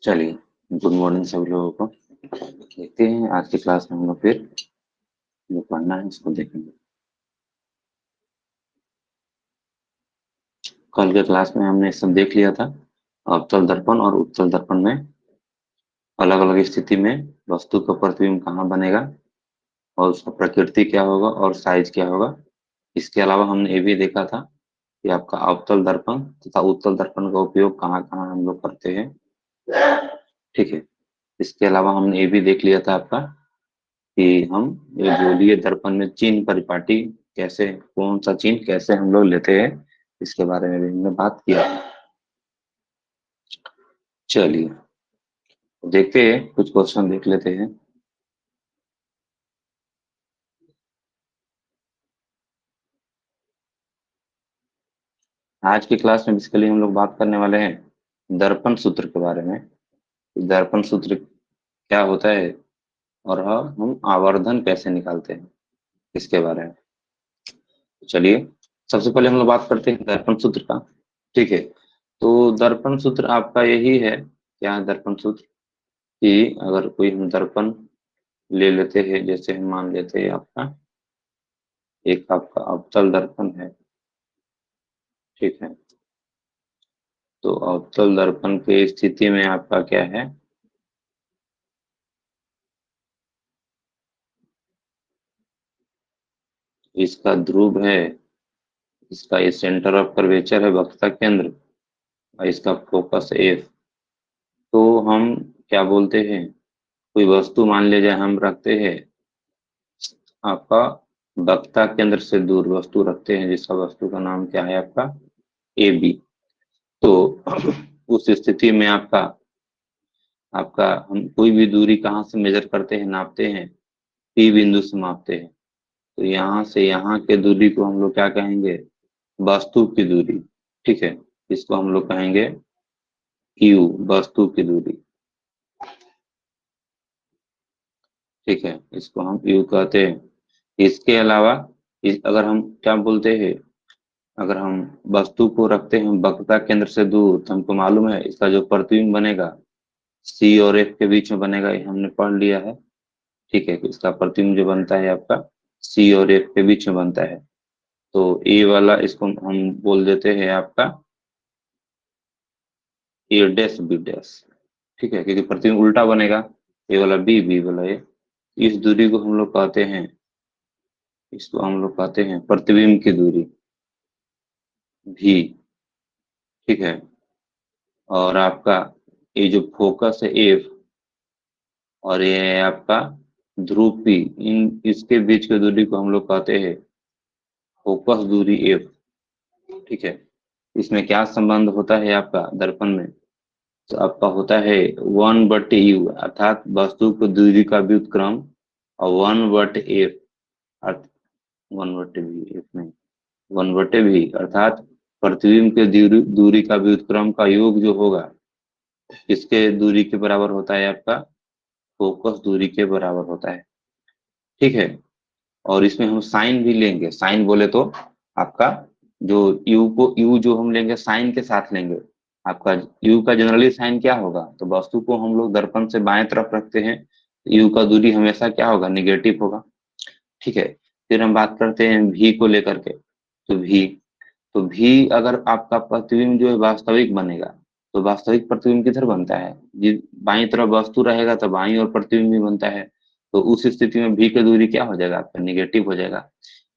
चलिए, good morning सभी लोगों को। देखते हैं आज की क्लास में हम लोग फिर जो पढ़ना है इसको देखेंगे। कल के क्लास में हमने सब देख लिया था। अवतल दर्पण और उत्तल दर्पण में अलग अलग स्थिति में वस्तु का प्रतिबिंब कहाँ बनेगा और उसका प्रकृति क्या होगा और साइज क्या होगा। इसके अलावा हमने ये भी देखा था कि आपका अवतल दर्पण तथा उत्तल दर्पण का उपयोग कहाँ कहाँ हम लोग करते हैं। ठीक है। इसके अलावा हमने ये भी देख लिया था आपका कि हम ये गोलीय दर्पण में चिन्ह परिपाटी कैसे, कौन सा चिन्ह कैसे हम लोग लेते हैं, इसके बारे में भी हमने बात किया। चलिए देखते हैं, कुछ क्वेश्चन देख लेते हैं। आज की क्लास में बेसिकली हम लोग बात करने वाले हैं दर्पण सूत्र के बारे में। दर्पण सूत्र क्या होता है और हम आवर्धन कैसे निकालते हैं, इसके बारे में। चलिए सबसे पहले हम लोग बात करते हैं दर्पण सूत्र का। ठीक है। तो दर्पण सूत्र आपका यही है, क्या है दर्पण सूत्र, कि अगर कोई हम दर्पण ले लेते हैं, जैसे हम मान लेते हैं आपका एक आपका अवतल दर्पण है। ठीक है। तो अवतल दर्पण की स्थिति में आपका क्या है, इसका ध्रुव है, इसका ये सेंटर ऑफ कर्वेचर है वक्रता केंद्र, और इसका फोकस एफ। तो हम क्या बोलते हैं, कोई वस्तु मान लीजिए हम रखते हैं आपका वक्रता केंद्र से दूर वस्तु रखते हैं, जिसका वस्तु का नाम क्या है आपका ए बी। तो उस स्थिति में आपका आपका हम कोई भी दूरी कहाँ से मेजर करते हैं, नापते हैं, पी बिंदु से मापते हैं। तो यहाँ से यहाँ के दूरी को हम लोग क्या कहेंगे, वस्तु की दूरी। ठीक है। इसको हम लोग कहेंगे क्यू, वस्तु की दूरी। ठीक है, इसको हम यू कहते हैं। इसके अलावा अगर हम क्या बोलते हैं, अगर हम वस्तु को रखते हैं वक्रता केंद्र से दूर, तो हमको मालूम है इसका जो प्रतिबिंब बनेगा सी और एफ के बीच में बनेगा, ये हमने पढ़ लिया है। ठीक है, इसका प्रतिबिंब जो बनता है आपका सी और एफ के बीच में बनता है। तो ए वाला इसको हम बोल देते हैं आपका ए डैश बी डैश। ठीक है, क्योंकि प्रतिबिंब उल्टा बनेगा, ए वाला बी, बी वाला ए। इस दूरी को हम लोग कहते हैं, इसको हम लोग कहते हैं प्रतिबिंब की दूरी भी। ठीक है। और आपका ये जो फोकस है एफ और ये है आपका ध्रुव पी, इन इसके बीच की दूरी को हम लोग कहते हैं फोकस दूरी एफ। ठीक है। इसमें क्या संबंध होता है आपका दर्पण में, तो आपका होता है 1/u, अर्थात वस्तु को दूरी का व्युत्क्रम, और 1/f, अर्थ 1/v, नहीं 1/v, अर्थात प्रतिबिंब के दूरी दूरी का व्युत्क्रम का योग जो होगा, किसके दूरी के बराबर होता है आपका फोकस दूरी के बराबर होता है। ठीक है। और इसमें हम साइन भी लेंगे, साइन बोले तो आपका जो यू को, यू जो हम लेंगे साइन के साथ लेंगे। आपका यू का जनरली साइन क्या होगा, तो वस्तु को हम लोग दर्पण से बाएं तरफ रखते हैं, यू का दूरी हमेशा क्या होगा, निगेटिव होगा। ठीक है। फिर हम बात करते हैं भी को लेकर के। तो भी, तो भी अगर आपका प्रतिबिंब जो है वास्तविक बनेगा, तो वास्तविक प्रतिबिंब किधर बनता है, जिस बाईं तरफ वस्तु रहेगा तो बाईं ओर प्रतिबिंब भी बनता है। तो उस स्थिति में भी की दूरी क्या हो जाएगा आपका, निगेटिव हो जाएगा।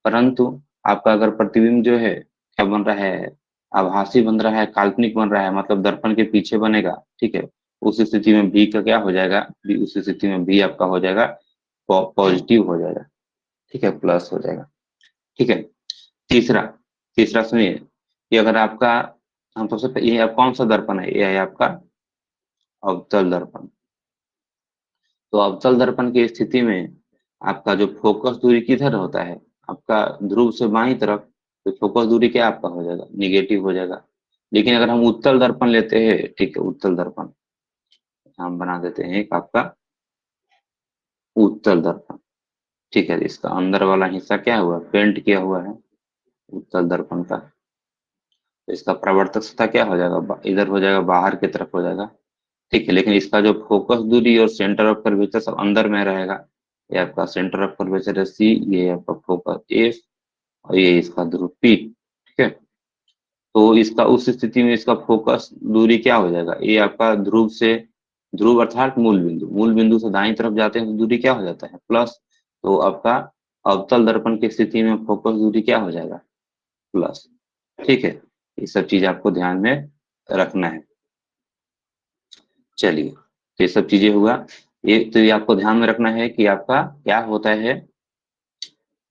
परंतु आपका अगर प्रतिबिंब जो है क्या बन रहा है, आभासी बन रहा है, काल्पनिक बन रहा है, मतलब दर्पण के पीछे बनेगा। ठीक है। उस स्थिति में भी का क्या हो जाएगा, भी उस स्थिति में भी आपका हो जाएगा पॉजिटिव हो जाएगा। ठीक है, प्लस हो जाएगा। ठीक है। तीसरा, तीसरा सुनिए कि अगर आपका, हम सबसे पहले ये कौन सा दर्पण है, ये है आपका अवतल दर्पण। तो अवतल दर्पण की स्थिति में आपका जो फोकस दूरी किधर होता है, आपका ध्रुव से बाईं तरफ, तो फोकस दूरी क्या आपका हो जाएगा, निगेटिव हो जाएगा। लेकिन अगर हम उत्तल दर्पण लेते हैं, ठीक है, उत्तल दर्पण हम बना देते हैं एक आपका उत्तल दर्पण। ठीक है, इसका अंदर वाला हिस्सा क्या हुआ, पेंट किया हुआ है उत्तल दर्पण का। तो इसका प्रवर्तक सतह क्या हो जाएगा, इधर हो जाएगा, बाहर की तरफ हो जाएगा। ठीक है, लेकिन इसका जो फोकस दूरी और सेंटर ऑफ कर्वेचर सब अंदर में रहेगा। ये आपका सेंटर ऑफ कर्वेचर है सी, ये आपका फोकस एफ, और ये इसका ध्रुव पी। ठीक है, तो इसका उस स्थिति में इसका फोकस दूरी क्या हो जाएगा, ये आपका ध्रुव से, ध्रुव अर्थात मूल बिंदु से दाईं तरफ जाते हैं तो दूरी क्या हो जाता है, प्लस। तो आपका अवतल दर्पण की स्थिति में फोकस दूरी क्या हो जाएगा, प्लस। ठीक है, ये सब चीज आपको ध्यान में रखना है। चलिए, तो ये सब चीजें हुआ। ये आपको ध्यान में रखना है कि आपका क्या होता है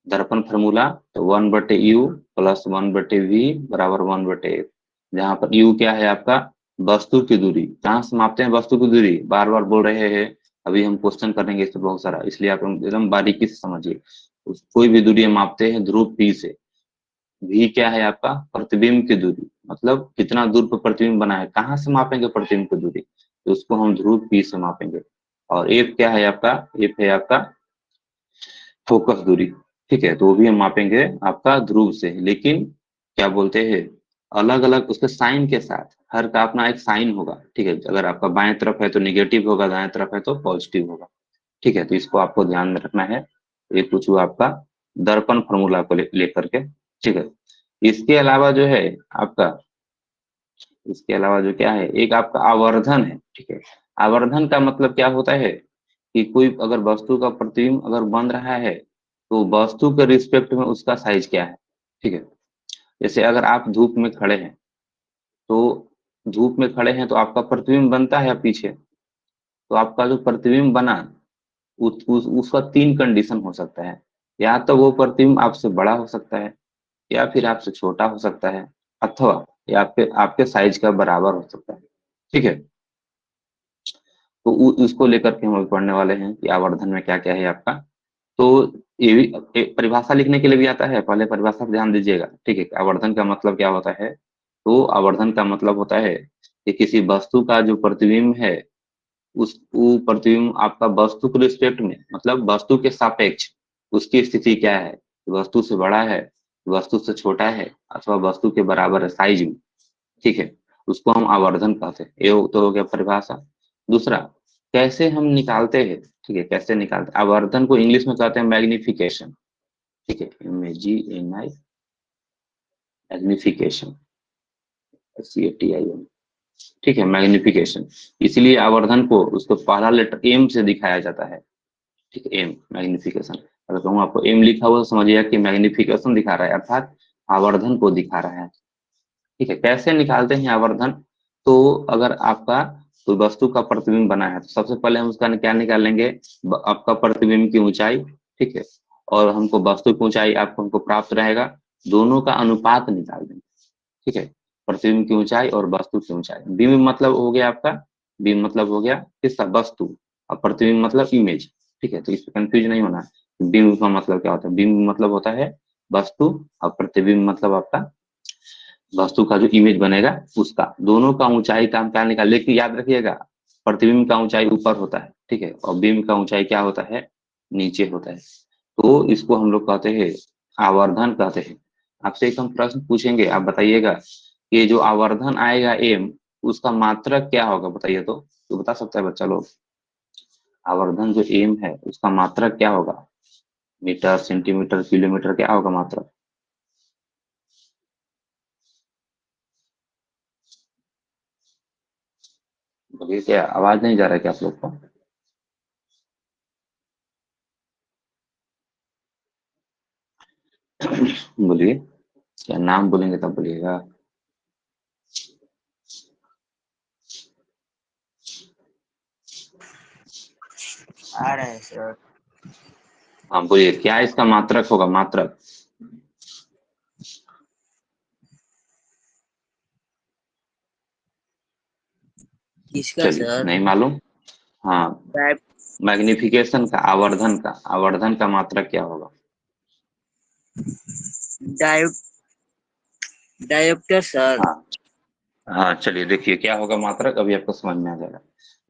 दर्पण फार्मूला। तो 1/u प्लस 1/v बराबर 1/f, जहां पर u क्या है आपका वस्तु की दूरी। कहाँ से मापते हैं वस्तु की दूरी, बार बार बोल रहे हैं, अभी हम क्वेश्चन करेंगे इस पे बहुत सारा, इसलिए आप एकदम बारीकी से समझिए। कोई भी दूरी हम मापते हैं ध्रुव p से। v क्या है आपका प्रतिबिंब की दूरी, मतलब कितना दूर पर प्रतिबिंब बना है, कहाँ से मापेंगे प्रतिबिंब की दूरी, तो उसको हम ध्रुव p से मापेंगे। और f क्या है आपका, f है आपका फोकस दूरी। ठीक है, तो वो भी हम मापेंगे आपका ध्रुव से, लेकिन क्या बोलते हैं अलग अलग उसके साइन के साथ, हर का अपना एक साइन होगा। ठीक है, अगर आपका बाएं तरफ है तो निगेटिव होगा, दाएं तरफ है तो पॉजिटिव होगा। ठीक है, तो इसको आपको ध्यान में रखना है। ये कुछ हुआ आपका दर्पण फॉर्मूला को लेकर के। ठीक है, इसके अलावा जो है आपका, इसके अलावा जो क्या है, एक आपका आवर्धन है। ठीक है, आवर्धन का मतलब क्या होता है कि कोई अगर वस्तु का प्रतिबिंब अगर बन रहा है तो वस्तु के रिस्पेक्ट में उसका साइज क्या है। ठीक है, जैसे अगर आप धूप में खड़े हैं, तो धूप में खड़े हैं तो आपका प्रतिबिंब बनता है पीछे, तो आपका जो प्रतिबिंब बना उसका तीन कंडीशन हो सकता है। या तो वो प्रतिबिंब आपसे बड़ा हो सकता है, या फिर आपसे छोटा हो सकता है, अथवा या फिर आपके साइज का बराबर हो सकता है। ठीक है, तो उसको लेकर के हम अभी पढ़ने वाले हैं कि आवर्धन में क्या क्या है आपका। तो ये भी परिभाषा लिखने के लिए भी आता है, पहले परिभाषा पर ध्यान दीजिएगा। ठीक है, आवर्धन का मतलब क्या होता है, तो आवर्धन का मतलब होता है कि किसी वस्तु का जो प्रतिबिंब है, उस वो प्रतिबिंब आपका वस्तु के रिस्पेक्ट में, मतलब वस्तु के सापेक्ष उसकी स्थिति क्या है, वस्तु से बड़ा है, वस्तु से छोटा है, अथवा वस्तु के बराबर है साइज में। ठीक है, उसको हम आवर्धन कहते हैं। ये तो हो गया परिभाषा। दूसरा, कैसे हम निकालते हैं। ठीक है, कैसे निकालते हैं आवर्धन को, इंग्लिश में कहते हैं मैग्निफिकेशन। ठीक है, MAGNI, मैग्निफिकेशन, CATIN। ठीक है, मैग्निफिकेशन, इसीलिए आवर्धन को उसको पहला लेटर एम से दिखाया जाता है। ठीक है, एम मैग्निफिकेशन। अगर कहूँ आपको एम लिखा हुआ तो समझिएगा कि मैग्निफिकेशन दिखा रहा है, अर्थात आवर्धन को दिखा रहा है। ठीक है, कैसे निकालते हैं आवर्धन, तो अगर आपका कोई वस्तु का प्रतिबिंब बना है तो सबसे पहले हम उसका क्या निकालेंगे, आपका प्रतिबिंब की ऊंचाई। ठीक है, और हमको वस्तु की ऊंचाई आपको हमको प्राप्त रहेगा, दोनों का अनुपात निकाल देंगे। ठीक है, प्रतिबिंब की ऊंचाई और वस्तु की ऊंचाई। बिंब मतलब हो गया आपका, बिंब मतलब हो गया किसका, वस्तु, और प्रतिबिंब मतलब इमेज। ठीक है, तो इस पर कंफ्यूज नहीं होना। बिंब का मतलब क्या होता है, बिंब मतलब होता है वस्तु, और प्रतिबिंब मतलब आपका वस्तु का जो इमेज बनेगा उसका, दोनों का ऊंचाई का हम क्या निकाल, लेकिन याद रखिएगा प्रतिबिंब का ऊंचाई ऊपर होता है। ठीक है, और बिंब का ऊंचाई क्या होता है, नीचे होता है। तो इसको हम लोग कहते हैं आवर्धन कहते हैं। आपसे एक हम प्रश्न पूछेंगे, आप बताइएगा कि जो आवर्धन आएगा एम, उसका मात्रक क्या होगा, बताइए तो बता सकता है बच्चा लोग। आवर्धन जो एम है उसका मात्रक क्या होगा, मीटर, सेंटीमीटर, किलोमीटर, क्या होगा मात्रक। बोलिए, क्या आवाज नहीं जा रहा है क्या आप लोग को। बोलिए, क्या नाम बोलेंगे तब बोलिएगा। आ रहा है सर। हाँ बोलिए, क्या इसका मात्रक होगा, मात्रक। किसका चलिए, सर? नहीं मालूम। हाँ, टाइप मैग्निफिकेशन का, आवर्धन का मात्रक क्या होगा। डायो डायोप्टर सर। हाँ, हाँ चलिए देखिए क्या होगा मात्रक, अभी आपको समझ में आ जाएगा।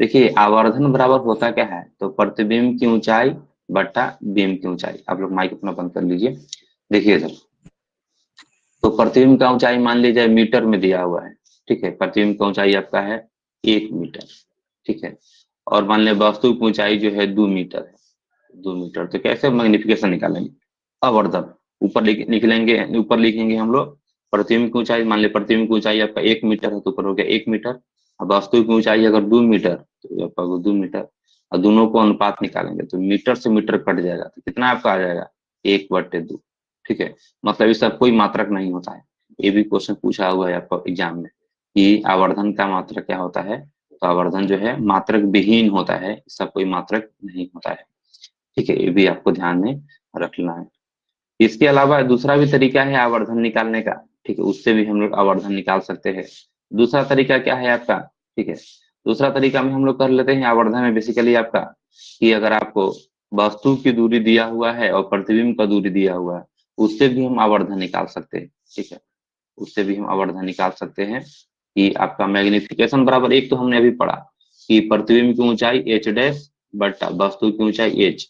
देखिए आवर्धन बराबर होता क्या है, तो प्रतिबिंब की ऊंचाई बट्टा बिंब की ऊंचाई। आप लोग माइक अपना बंद कर लीजिए। देखिए इधर, तो प्रतिबिंब का ऊंचाई मान लीजिए मीटर में दिया हुआ है। ठीक है, प्रतिबिंब का ऊंचाई आपका है 1 मीटर। ठीक है। और मान लें वस्तु की ऊंचाई जो है 2 मीटर है, 2 मीटर, तो कैसे मैग्निफिकेशन निकालेंगे? आवर्धन ऊपर निकलेंगे, ऊपर लिखेंगे हम लोग प्रतिबिंब की ऊंचाई, मान ले प्रतिबिंब की ऊंचाई आपका 1 मीटर है तो ऊपर हो गया 1 मीटर। अब वास्तविक की ऊंचाई अगर 2 मीटर तो आपका 2 मीटर, और दोनों को अनुपात निकालेंगे तो मीटर से मीटर कट जाएगा तो कितना आपका आ जाएगा? 1/2। ठीक है, मतलब इसका कोई मात्रक नहीं होता है। ये भी क्वेश्चन पूछा हुआ है आपको एग्जाम में कि आवर्धन का मात्रक क्या होता है, तो आवर्धन जो है मात्रक विहीन होता है, इसका कोई मात्रक नहीं होता है। ठीक है, ये भी आपको ध्यान में रखना है। इसके अलावा दूसरा भी तरीका है आवर्धन निकालने का। ठीक है, उससे भी हम लोग आवर्धन निकाल सकते हैं। दूसरा तरीका क्या है आपका? ठीक है, दूसरा तरीका में हम लोग कर लेते हैं आवर्धन में बेसिकली आपका कि अगर आपको वस्तु की दूरी दिया हुआ है और प्रतिबिंब का दूरी दिया हुआ है, उससे भी हम आवर्धन निकाल सकते हैं। ठीक है, उससे भी हम आवर्धन निकाल सकते हैं कि आपका मैग्निफिकेशन बराबर, एक तो हमने अभी पढ़ा कि प्रतिबिंब की ऊंचाई h डैश बटा वस्तु की ऊंचाई h।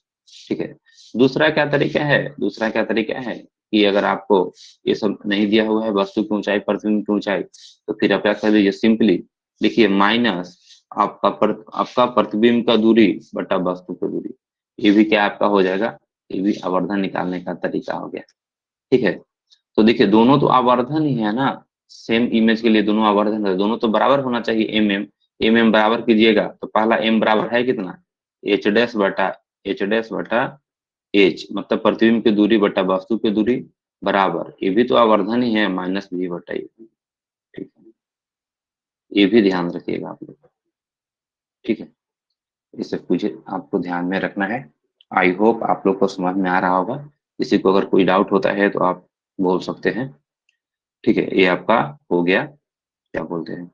ठीक है, दूसरा क्या तरीका है? दूसरा क्या तरीका है कि अगर आपको ये सब नहीं दिया हुआ है, वस्तु की ऊंचाई प्रतिबिंब की ऊंचाई, तो फिर आप क्या कर लीजिए, सिंपली लिखिए माइनस आपका प्रतिबिंब का दूरी बटा वस्तु की दूरी। ये भी क्या आपका हो जाएगा? ये भी आवर्धन निकालने का तरीका हो गया। ठीक है, तो देखिए दोनों तो आवर्धन ही है ना, सेम इमेज के लिए दोनों आवर्धन है, दोनों तो बराबर होना चाहिए। एम बराबर कीजिएगा तो पहला एम बराबर है कितना? एच डैश बटा एच, मतलब प्रतिबिंब की दूरी बटा वस्तु की दूरी बराबर, ये भी तो आवर्धन ही है, माइनस बी बटा ए। ठीक है, ये भी ध्यान रखिएगा आप लोग। ठीक है, इसे कुछ आपको ध्यान में रखना है। आई होप आप लोग को समझ में आ रहा होगा। किसी को अगर कोई डाउट होता है तो आप बोल सकते हैं। ठीक है, ये आपका हो गया, क्या बोलते हैं,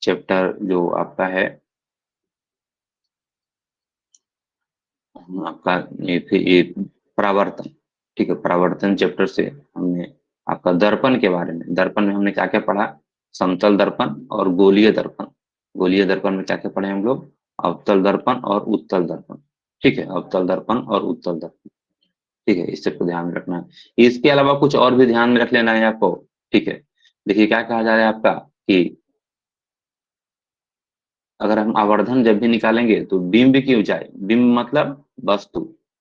चैप्टर जो आपका है आपका, ये फिर ये परावर्तन। ठीक है, परावर्तन चैप्टर से हमने आपका दर्पण के बारे में, दर्पण में हमने क्या क्या पढ़ा? समतल दर्पण और गोलीय दर्पण। गोलीय दर्पण में क्या क्या पढ़े हम लोग? अवतल दर्पण और उत्तल दर्पण। ठीक है, अवतल दर्पण और उत्तल दर्पण। ठीक है, इस सबको ध्यान में रखना है। इसके अलावा कुछ और भी ध्यान में रख लेना है आपको। ठीक है, देखिए क्या कहा जा रहा है आपका कि अगर हम आवर्धन जब भी निकालेंगे तो बिंब की ऊंचाई, बिंब मतलब वस्तु,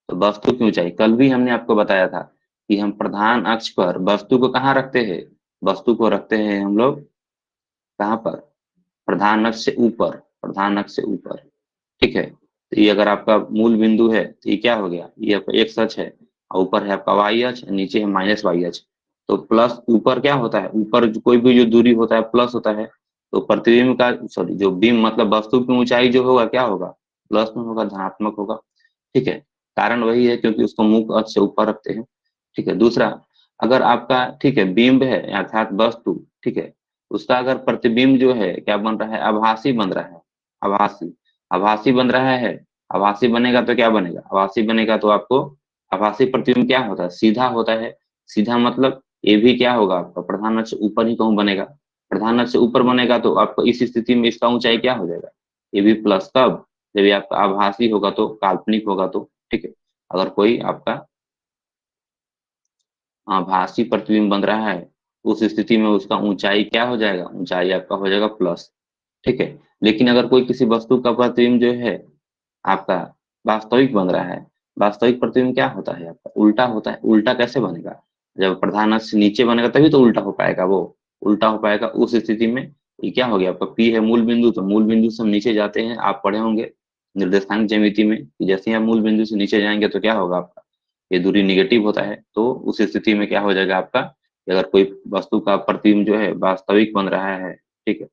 तो वस्तु की ऊंचाई, कल भी हमने आपको बताया था कि हम प्रधान अक्ष पर वस्तु को कहाँ रखते हैं? वस्तु को रखते हैं हम लोग कहाँ पर? प्रधान अक्ष से ऊपर, प्रधान अक्ष से ऊपर। ठीक है, तो ये अगर आपका मूल बिंदु है तो ये क्या हो गया? ये आपका एक्स अक्ष है, और ऊपर है आपका वाई अक्ष, नीचे है माइनस वाई अक्ष। तो प्लस ऊपर क्या होता है? ऊपर कोई भी जो दूरी होता है प्लस होता है, तो प्रतिबिंब का, सॉरी, जो बिंब मतलब वस्तु की ऊंचाई जो होगा क्या होगा? प्लस में होगा, धनात्मक होगा। ठीक है, कारण वही है क्योंकि उसको मुख्य अक्ष से ऊपर रखते हैं। ठीक है, दूसरा, अगर आपका, ठीक है, बिंब है अर्थात वस्तु, ठीक है, उसका अगर प्रतिबिंब जो है क्या बन रहा है? आभासी बन रहा है, आभासी, आभासी बन रहा है। आभासी बनेगा तो क्या बनेगा? आभासी बनेगा तो आपको, आभासी प्रतिबिंब क्या होता है? सीधा होता है। सीधा मतलब ये भी क्या होगा आपका? प्रधान अक्ष से ऊपर ही कहूँ बनेगा। प्रधान अक्ष से ऊपर बनेगा तो आपको इस स्थिति में इसका ऊंचाई क्या हो जाएगा? ये भी प्लस, कब? जब ये आपका आभासी होगा तो, काल्पनिक होगा तो। ठीक है, अगर कोई आपका आभासी प्रतिबिंब बन रहा है उस स्थिति में उसका ऊंचाई क्या हो जाएगा? ऊंचाई आपका हो जाएगा प्लस। ठीक है, लेकिन अगर कोई किसी वस्तु का प्रतिबिंब जो है आपका वास्तविक बन रहा है, वास्तविक प्रतिबिंब क्या होता है आपका? उल्टा होता है। उल्टा कैसे बनेगा? जब प्रधान अक्ष से नीचे बनेगा तभी तो उल्टा हो पाएगा, वो उल्टा हो पाएगा। उस स्थिति में ये क्या हो गया आपका? पी है मूल बिंदु, तो मूल बिंदु से हम नीचे जाते हैं, आप पढ़े होंगे निर्देशांक ज्यामिति में कि जैसे ही आप मूल बिंदु से नीचे जाएंगे तो क्या होगा आपका? ये दूरी निगेटिव होता है। तो उस स्थिति में क्या हो जाएगा आपका? कि अगर कोई वस्तु का प्रतिबिंब जो है वास्तविक बन रहा है, ठीक है,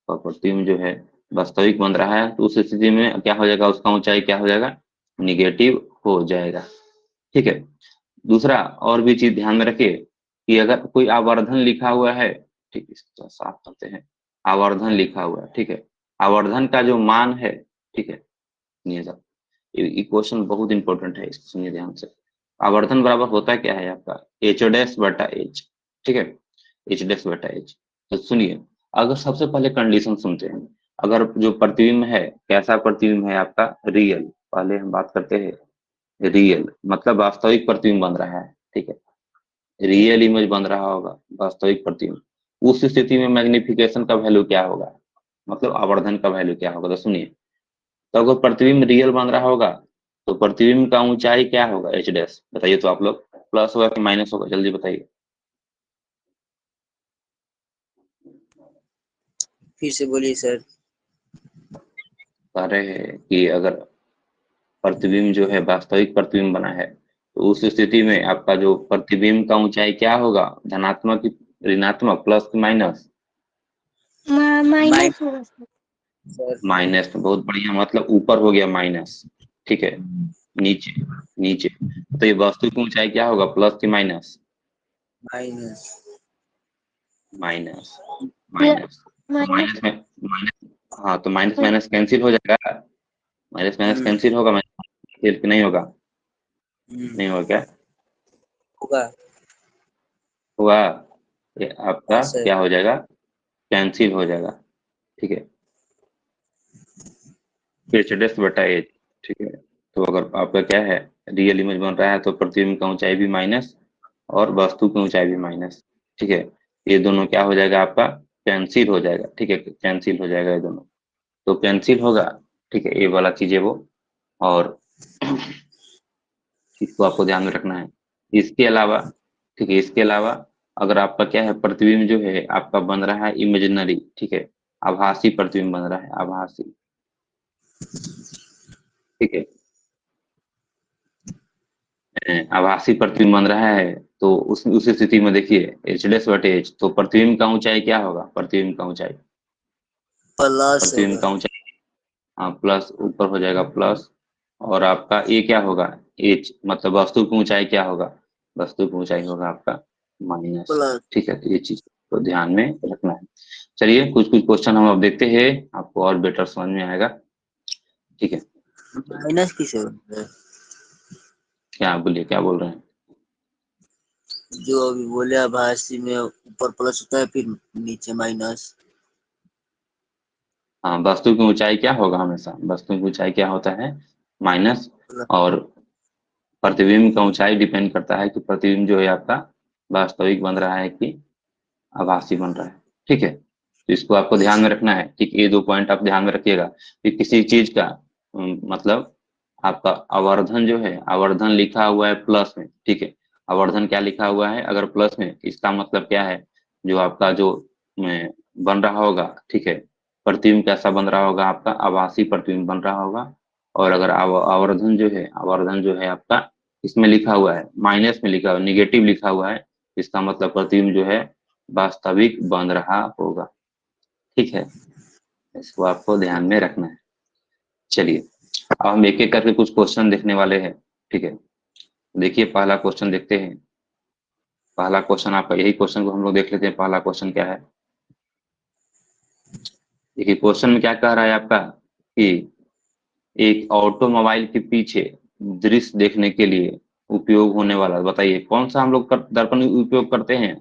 तो प्रतिबिंब जो है वास्तविक बन रहा है, तो उस स्थिति में क्या हो जाएगा? उसका ऊंचाई क्या हो जाएगा? निगेटिव हो जाएगा। ठीक है, दूसरा और भी चीज ध्यान में रखिए कि अगर कोई आवर्धन लिखा हुआ है, ठीक है, इसको साफ करते हैं, आवर्धन लिखा हुआ है, ठीक है, आवर्धन का जो मान है, ठीक है, सुनिए साहब, ये क्वेश्चन बहुत इंपॉर्टेंट है, इसको सुनिए ध्यान से। आवर्धन बराबर होता क्या है आपका? एच डैश बटा एच। ठीक है, एच डैश बटा एच। तो सुनिए, अगर सबसे पहले कंडीशन सुनते हैं, अगर जो प्रतिबिंब है, कैसा प्रतिबिंब है आपका? रियल। पहले हम बात करते हैं रियल, मतलब वास्तविक प्रतिबिंब बन रहा है। ठीक है, रियल इमेज बन रहा होगा, वास्तविक प्रतिबिंब। उस स्थिति में मैग्निफिकेशन का वैल्यू क्या होगा? मतलब आवर्धन का वैल्यू क्या होगा। तो सुनिए, तो अगर प्रतिबिंब रियल बन रहा होगा तो प्रतिबिंब का ऊंचाई क्या होगा, एच डैश, बताइए तो आप लोग, प्लस होगा कि माइनस होगा, जल्दी बताइए। फिर से बोलिए सर। कह रहे हैं कि अगर प्रतिबिंब जो है वास्तविक प्रतिबिंब बना है तो उस स्थिति में आपका जो प्रतिबिंब का ऊंचाई क्या होगा, धनात्मक की ऋणात्मक, प्लस की माइनस। माइनस होगा सर। माइनस, तो बहुत बढ़िया, मतलब ऊपर हो गया माइनस। ठीक है, नीचे, नीचे, तो ये वस्तु की ऊंचाई क्या होगा, प्लस की माइनस। माइनस। माइनस, माइनस, तो माइनस में माइनस, हाँ तो माइनस माइनस कैंसिल हो जाएगा, माइनस माइनस हम्म। कैंसिल होगा, माइनस नहीं होगा, नहीं होगा क्या, होगा। हुआ, ये हाँ आपका सर। क्या हो जाएगा, कैंसिल हो जाएगा। ठीक है, फिर डेस बटा एच। ठीक है, तो अगर आपका क्या है, रियल इमेज बन रहा है तो प्रतिबिंब का ऊंचाई भी माइनस और वस्तु की ऊंचाई भी माइनस। ठीक है, ये दोनों क्या हो जाएगा आपका, कैंसिल हो जाएगा। ठीक है, कैंसिल हो जाएगा ये दोनों, तो कैंसिल होगा। ठीक है, ये वाला चीज है वो, और इसको आपको ध्यान में रखना है। इसके अलावा, ठीक है, इसके अलावा अगर आपका क्या है, प्रतिबिंब जो है आपका बन रहा है इमेजिनरी, ठीक है, आभासी प्रतिबिंब बन रहा है, आभासी। ठीक है, आभासी प्रतिबिंब बन रहा है, तो उस स्थिति में देखिए एच डैश बटे एच, तो प्रतिबिंब का ऊंचाई क्या होगा, प्रतिबिंब का ऊंचाई, प्लस प्रतिबिंब होगा। का ऊंचाई, हाँ प्लस, ऊपर हो जाएगा प्लस, और आपका ए क्या होगा, एच, मतलब वस्तु की ऊंचाई क्या होगा, वस्तु की ऊंचाई होगा आपका माइनस। प्लस। ठीक है, तो ये चीज को ध्यान में रखना है। चलिए कुछ कुछ क्वेश्चन हम अब देखते हैं, आपको और बेटर समझ में आएगा। ठीक है, चलिए, माइनस किसे होता है? क्या बोलिए, क्या बोल रहे हैं। जो अभी बोले आभासी में ऊपर प्लस होता है फिर नीचे माइनस। हाँ, वस्तु की ऊंचाई क्या होगा, हमेशा वस्तु की ऊंचाई क्या होता है, माइनस, और प्रतिबिंब का ऊंचाई डिपेंड करता है कि प्रतिबिंब जो है आपका वास्तविक बन रहा है कि आभासी बन रहा है। ठीक है, तो इसको आपको ध्यान में रखना है। ठीक, ये दो पॉइंट आप ध्यान में रखिएगा कि किसी चीज का मतलब आपका आवर्धन जो है, आवर्धन लिखा हुआ है प्लस में। ठीक है, आवर्धन क्या लिखा हुआ है अगर प्लस में, इसका मतलब क्या है, जो आपका जो बन रहा होगा, ठीक है, प्रतिबिंब कैसा बन रहा होगा, आपका आभासी प्रतिबिंब बन रहा होगा। और अगर आवर्धन जो है, आवर्धन जो है आपका इसमें लिखा हुआ है, माइनस में लिखा हुआ है, निगेटिव लिखा हुआ है, इसका मतलब प्रतिबिंब जो है वास्तविक बन रहा होगा। ठीक है, इसको आपको ध्यान में रखना है। चलिए, अब हम एक एक करके कुछ क्वेश्चन देखने वाले हैं। ठीक है, देखिए पहला क्वेश्चन देखते हैं। पहला क्वेश्चन आपका, यही क्वेश्चन को हम लोग देख लेते हैं, पहला क्वेश्चन क्या है। देखिए क्वेश्चन में क्या कह रहा है आपका, कि एक ऑटोमोबाइल के पीछे दृश्य देखने के लिए उपयोग होने वाला, बताइए कौन सा हम लोग दर्पण उपयोग करते हैं,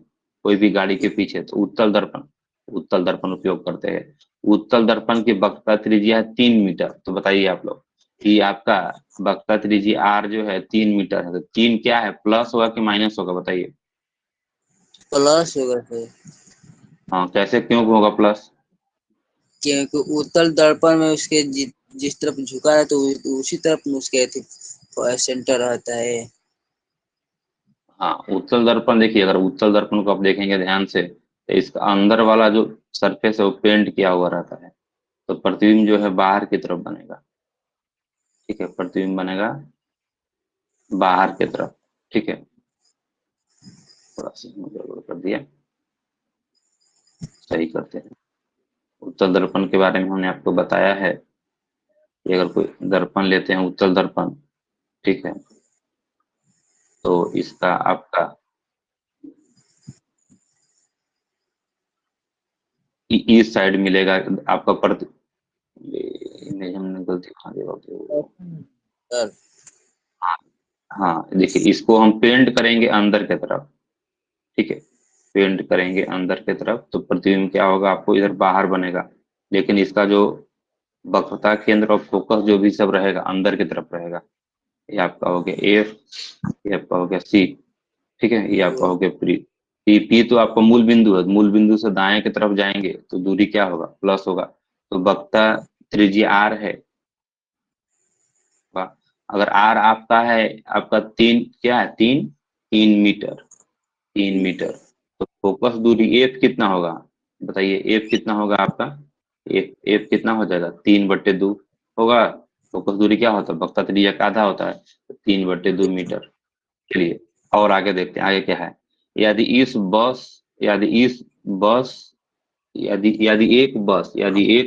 कोई भी गाड़ी के पीछे, तो उत्तल दर्पण, उत्तल दर्पण उपयोग करते हैं। उत्तल दर्पण की वक्रता त्रिज्या है 3 मीटर, तो बताइए आप लोग कि आपका वक्रता त्रिज्या आर जो है 3 मीटर है, तो 3 क्या है, प्लस होगा कि माइनस होगा, बताइए। प्लस होगा सर। हाँ, कैसे, क्यों होगा प्लस। क्योंकि उत्तल दर्पण में उसके जिस तरफ झुका है तो उसी तरफ में उसके सेंटर रहता है। हाँ, उत्तल दर्पण देखिए, अगर उत्तल दर्पण को आप देखेंगे ध्यान से, तो इसका अंदर वाला जो सरफेस है वो पेंट किया हुआ रहता है, तो प्रतिबिंब जो है बाहर की तरफ बनेगा। ठीक है, प्रतिबिंब बनेगा बाहर की तरफ। ठीक है, थोड़ा सा हमने गड़बड़ कर दिया, सही करते हैं। उत्तल दर्पण के बारे में हमने आपको बताया है कि अगर कोई दर्पण लेते हैं उत्तल दर्पण, ठीक है, तो इसका आपका इस साइड मिलेगा आपका प्रति, इमेज हमने गलती कहाँ दिया बाबू? सर। हाँ, हाँ देखिए, इसको हम पेंट करेंगे अंदर की तरफ। ठीक है, पेंट करेंगे अंदर की तरफ तो प्रतिबिंब क्या होगा, आपको इधर बाहर बनेगा, लेकिन इसका जो वक्रता केंद्र और फोकस जो भी सब रहेगा अंदर की तरफ रहेगा। ये आपका हो गया एफ, ये आपका हो गया सी। ठीक है, ये आपका हो गया पी। पी तो आपका मूल बिंदु है, मूल बिंदु से दाएं की तरफ जाएंगे तो दूरी क्या होगा, प्लस होगा। तो वक्ता त्रिज्या आर है। अगर आर आपका है, आपका तीन क्या है, 3 मीटर, 3 मीटर। तो फोकस दूरी एफ कितना होगा, बताइए एफ कितना होगा आपका। एफ एफ कितना हो जाएगा, 3/2 होगा। फोकस दूरी क्या होता है, वक्ता त्रिज्या का आधा होता है, तो 3/2 मीटर। चलिए और आगे देखते हैं, आगे क्या है। यदि इस बस यदि इस बस यदि एक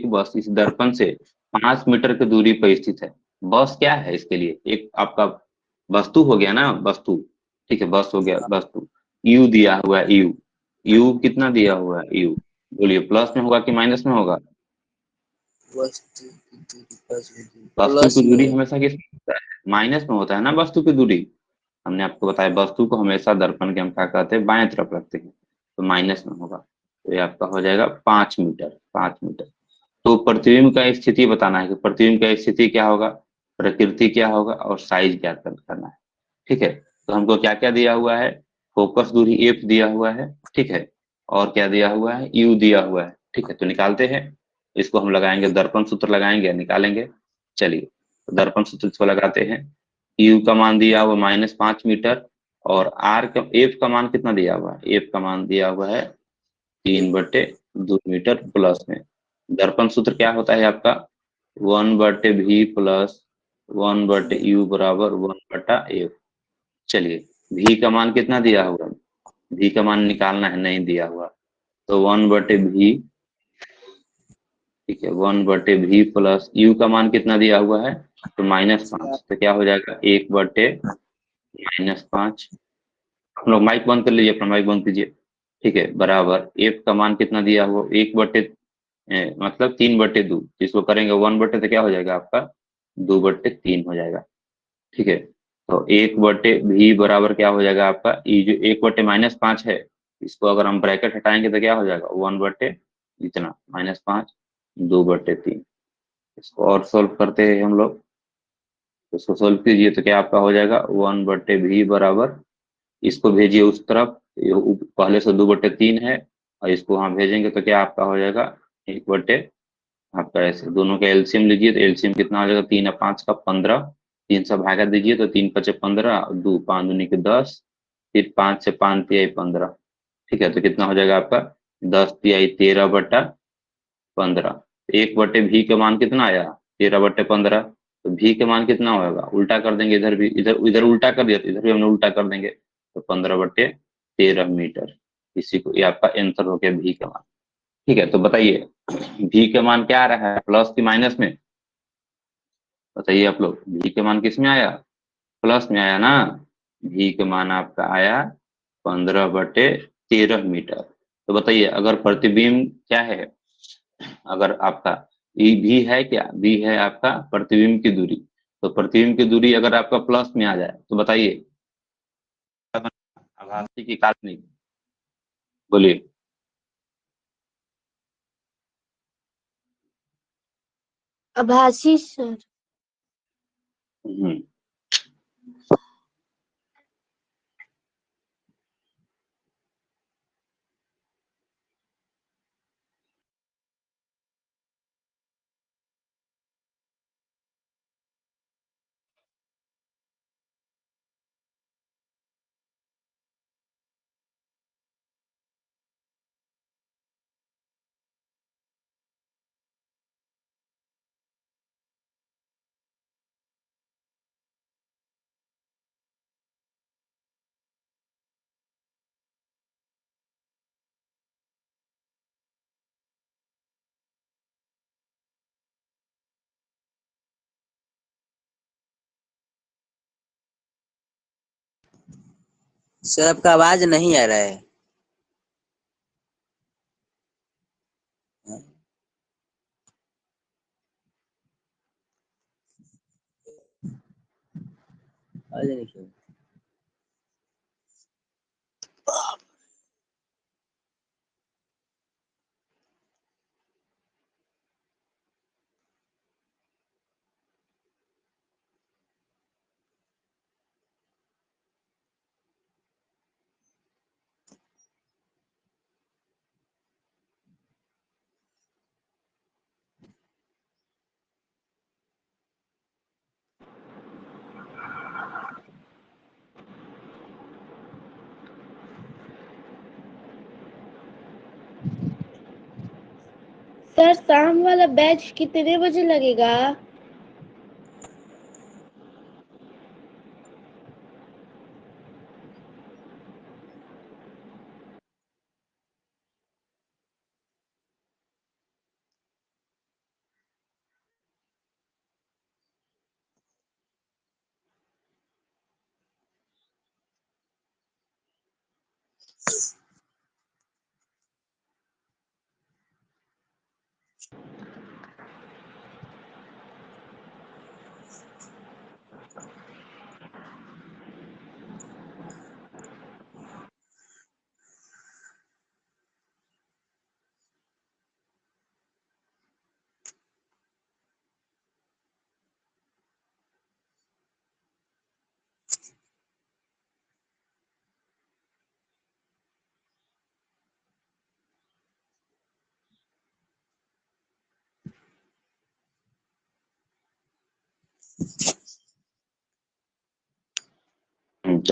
बस इस दर्पण से 5 मीटर की दूरी पर स्थित है। बस क्या है, इसके लिए एक आपका वस्तु हो गया ना, वस्तु। ठीक है, बस हो गया वस्तु। यू दिया हुआ है, यू। यू कितना दिया हुआ है, यू। बोलिए प्लस में होगा कि माइनस में होगा। वस्तु की दूरी वस्तु प्लस की में दूरी होगा। हमेशा किस में होता है, माइनस में होता है ना वस्तु की दूरी। हमने आपको बताया वस्तु को हमेशा दर्पण के हम क्या कहते हैं, बाएं तरफ रखते हैं, तो माइनस में होगा। तो ये आपका हो जाएगा 5 मीटर, 5 मीटर। तो प्रतिबिंब का स्थिति बताना है कि प्रतिबिंब का स्थिति क्या होगा, प्रकृति क्या होगा और साइज क्या करना है। ठीक है, तो हमको क्या क्या दिया हुआ है, फोकस दूरी एफ दिया हुआ है। ठीक है, और क्या दिया हुआ है, यू दिया हुआ है। ठीक है, तो निकालते हैं। इसको हम लगाएंगे, दर्पण सूत्र लगाएंगे, निकालेंगे। चलिए, तो दर्पण सूत्र इसको लगाते हैं। यू का मान दिया हुआ -5 मीटर, और आर का एफ का मान कितना दिया हुआ है, एफ का मान दिया हुआ है 3/2 मीटर प्लस में। दर्पण सूत्र क्या होता है आपका, 1/v प्लस 1/u बराबर 1/f। चलिए, v का मान कितना दिया हुआ, v का मान निकालना है, नहीं दिया हुआ। तो 1/v, ठीक है, 1/v प्लस u का मान कितना दिया हुआ है, तो -5। तो क्या हो जाएगा, 1/-5। आप लोग माइक बंद कर लीजिए, अपना माइक बंद कीजिए। ठीक है, बराबर f का मान कितना दिया हुआ, मतलब 3/2। इसको करेंगे 1/, तो क्या हो जाएगा आपका 2/3 हो जाएगा। ठीक है, तो 1/v बराबर क्या हो जाएगा आपका, ये जो 1/-5 है, इसको अगर हम ब्रैकेट हटाएंगे तो क्या हो जाएगा, 1/, इतना -5, 2/3। इसको और सोल्व करते हैं हम लोग। तो इसको सोल्व कीजिए तो क्या आपका हो जाएगा, 1/v बराबर, इसको भेजिए उस तरफ, पहले से 2/3 है, और इसको वहां भेजेंगे तो क्या आपका हो जाएगा, 1/, आपका ऐसे दोनों का एलसीएम लीजिए, तो एलसीएम कितना हो जाएगा, 3 और 5 का 15। 3 से भागा दीजिए तो 3×5 = 15, 2×5=10, फिर 5 से 5×3=15। ठीक है, तो कितना हो जाएगा आपका, 10×3 = 13/15। 1/v का मान कितना आया, 13/15। तो v का मान कितना होगा, उल्टा कर देंगे, इधर भी, इधर इधर उल्टा कर दिया तो इधर भी हमने उल्टा कर देंगे, तो 15/13 मीटर। इसी को, ये आपका आंसर हो गया v का मान। ठीक है, तो बताइए v का मान क्या आ रहा है, प्लस की माइनस में, बताइए आप लोग। v का मान किस में आया, प्लस में आया ना। v का मान आपका आया 15/13 मीटर। तो बताइए, अगर प्रतिबिंब क्या है, अगर आपका ई भी है, क्या भी है आपका प्रतिबिंब की दूरी, तो प्रतिबिंब की दूरी अगर आपका प्लस में आ जाए तो बताइए, आभासी की काल्पनिक, बोलिए। आभासी सर। हम्म, सर आपका आवाज नहीं आ रहा है। आवाज नहीं क्यों? सर शाम वाला बैच कितने बजे लगेगा?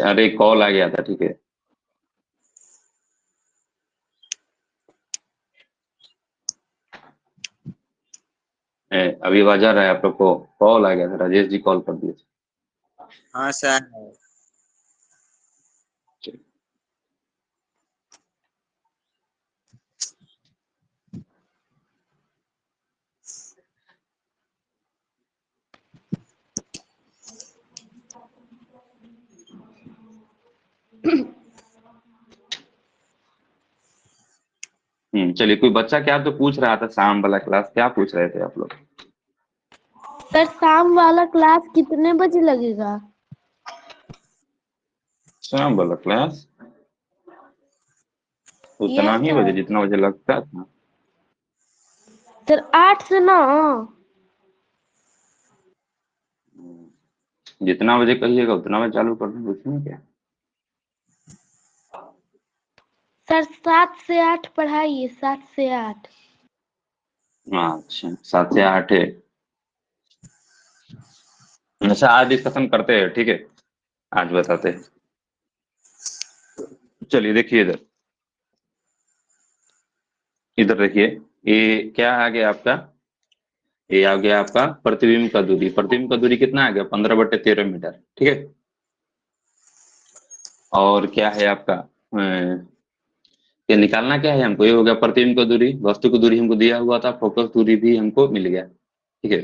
अरे कॉल आ गया था, ठीक है। अभी आवाज आ रहा है आप लोग को? कॉल आ गया था, राजेश जी कॉल कर दिए थे। हाँ सर। चलिए, कोई बच्चा क्या तो पूछ रहा था, शाम वाला क्लास क्या पूछ रहे थे आप लोग? सर शाम वाला क्लास कितने बजे लगेगा? शाम वाला क्लास उतना यस ही बजे सर। जितना बजे लगता था। सर 8 से 9। जितना बजे कहिएगा उतना बजे चालू कर दूंगा, उसमें क्या। सर 7 से 8 पढ़ाइए, 7 से 8। अच्छा, 7 से 8 है। अच्छा, आज डिस्कशन करते हैं, ठीक है। आज बताते हैं। चलिए देखिए इधर, इधर देखिए। ये क्या आ गया आपका? ये आ गया आपका प्रतिबिंब का दूरी। प्रतिबिंब का दूरी कितना आ गया? 15/13 मीटर, ठीक है। और क्या है आपका? ये निकालना क्या है हमको? ये हो गया प्रतिबिंब का दूरी, वस्तु की दूरी हमको दिया हुआ था, फोकस दूरी भी हमको मिल गया, ठीक है।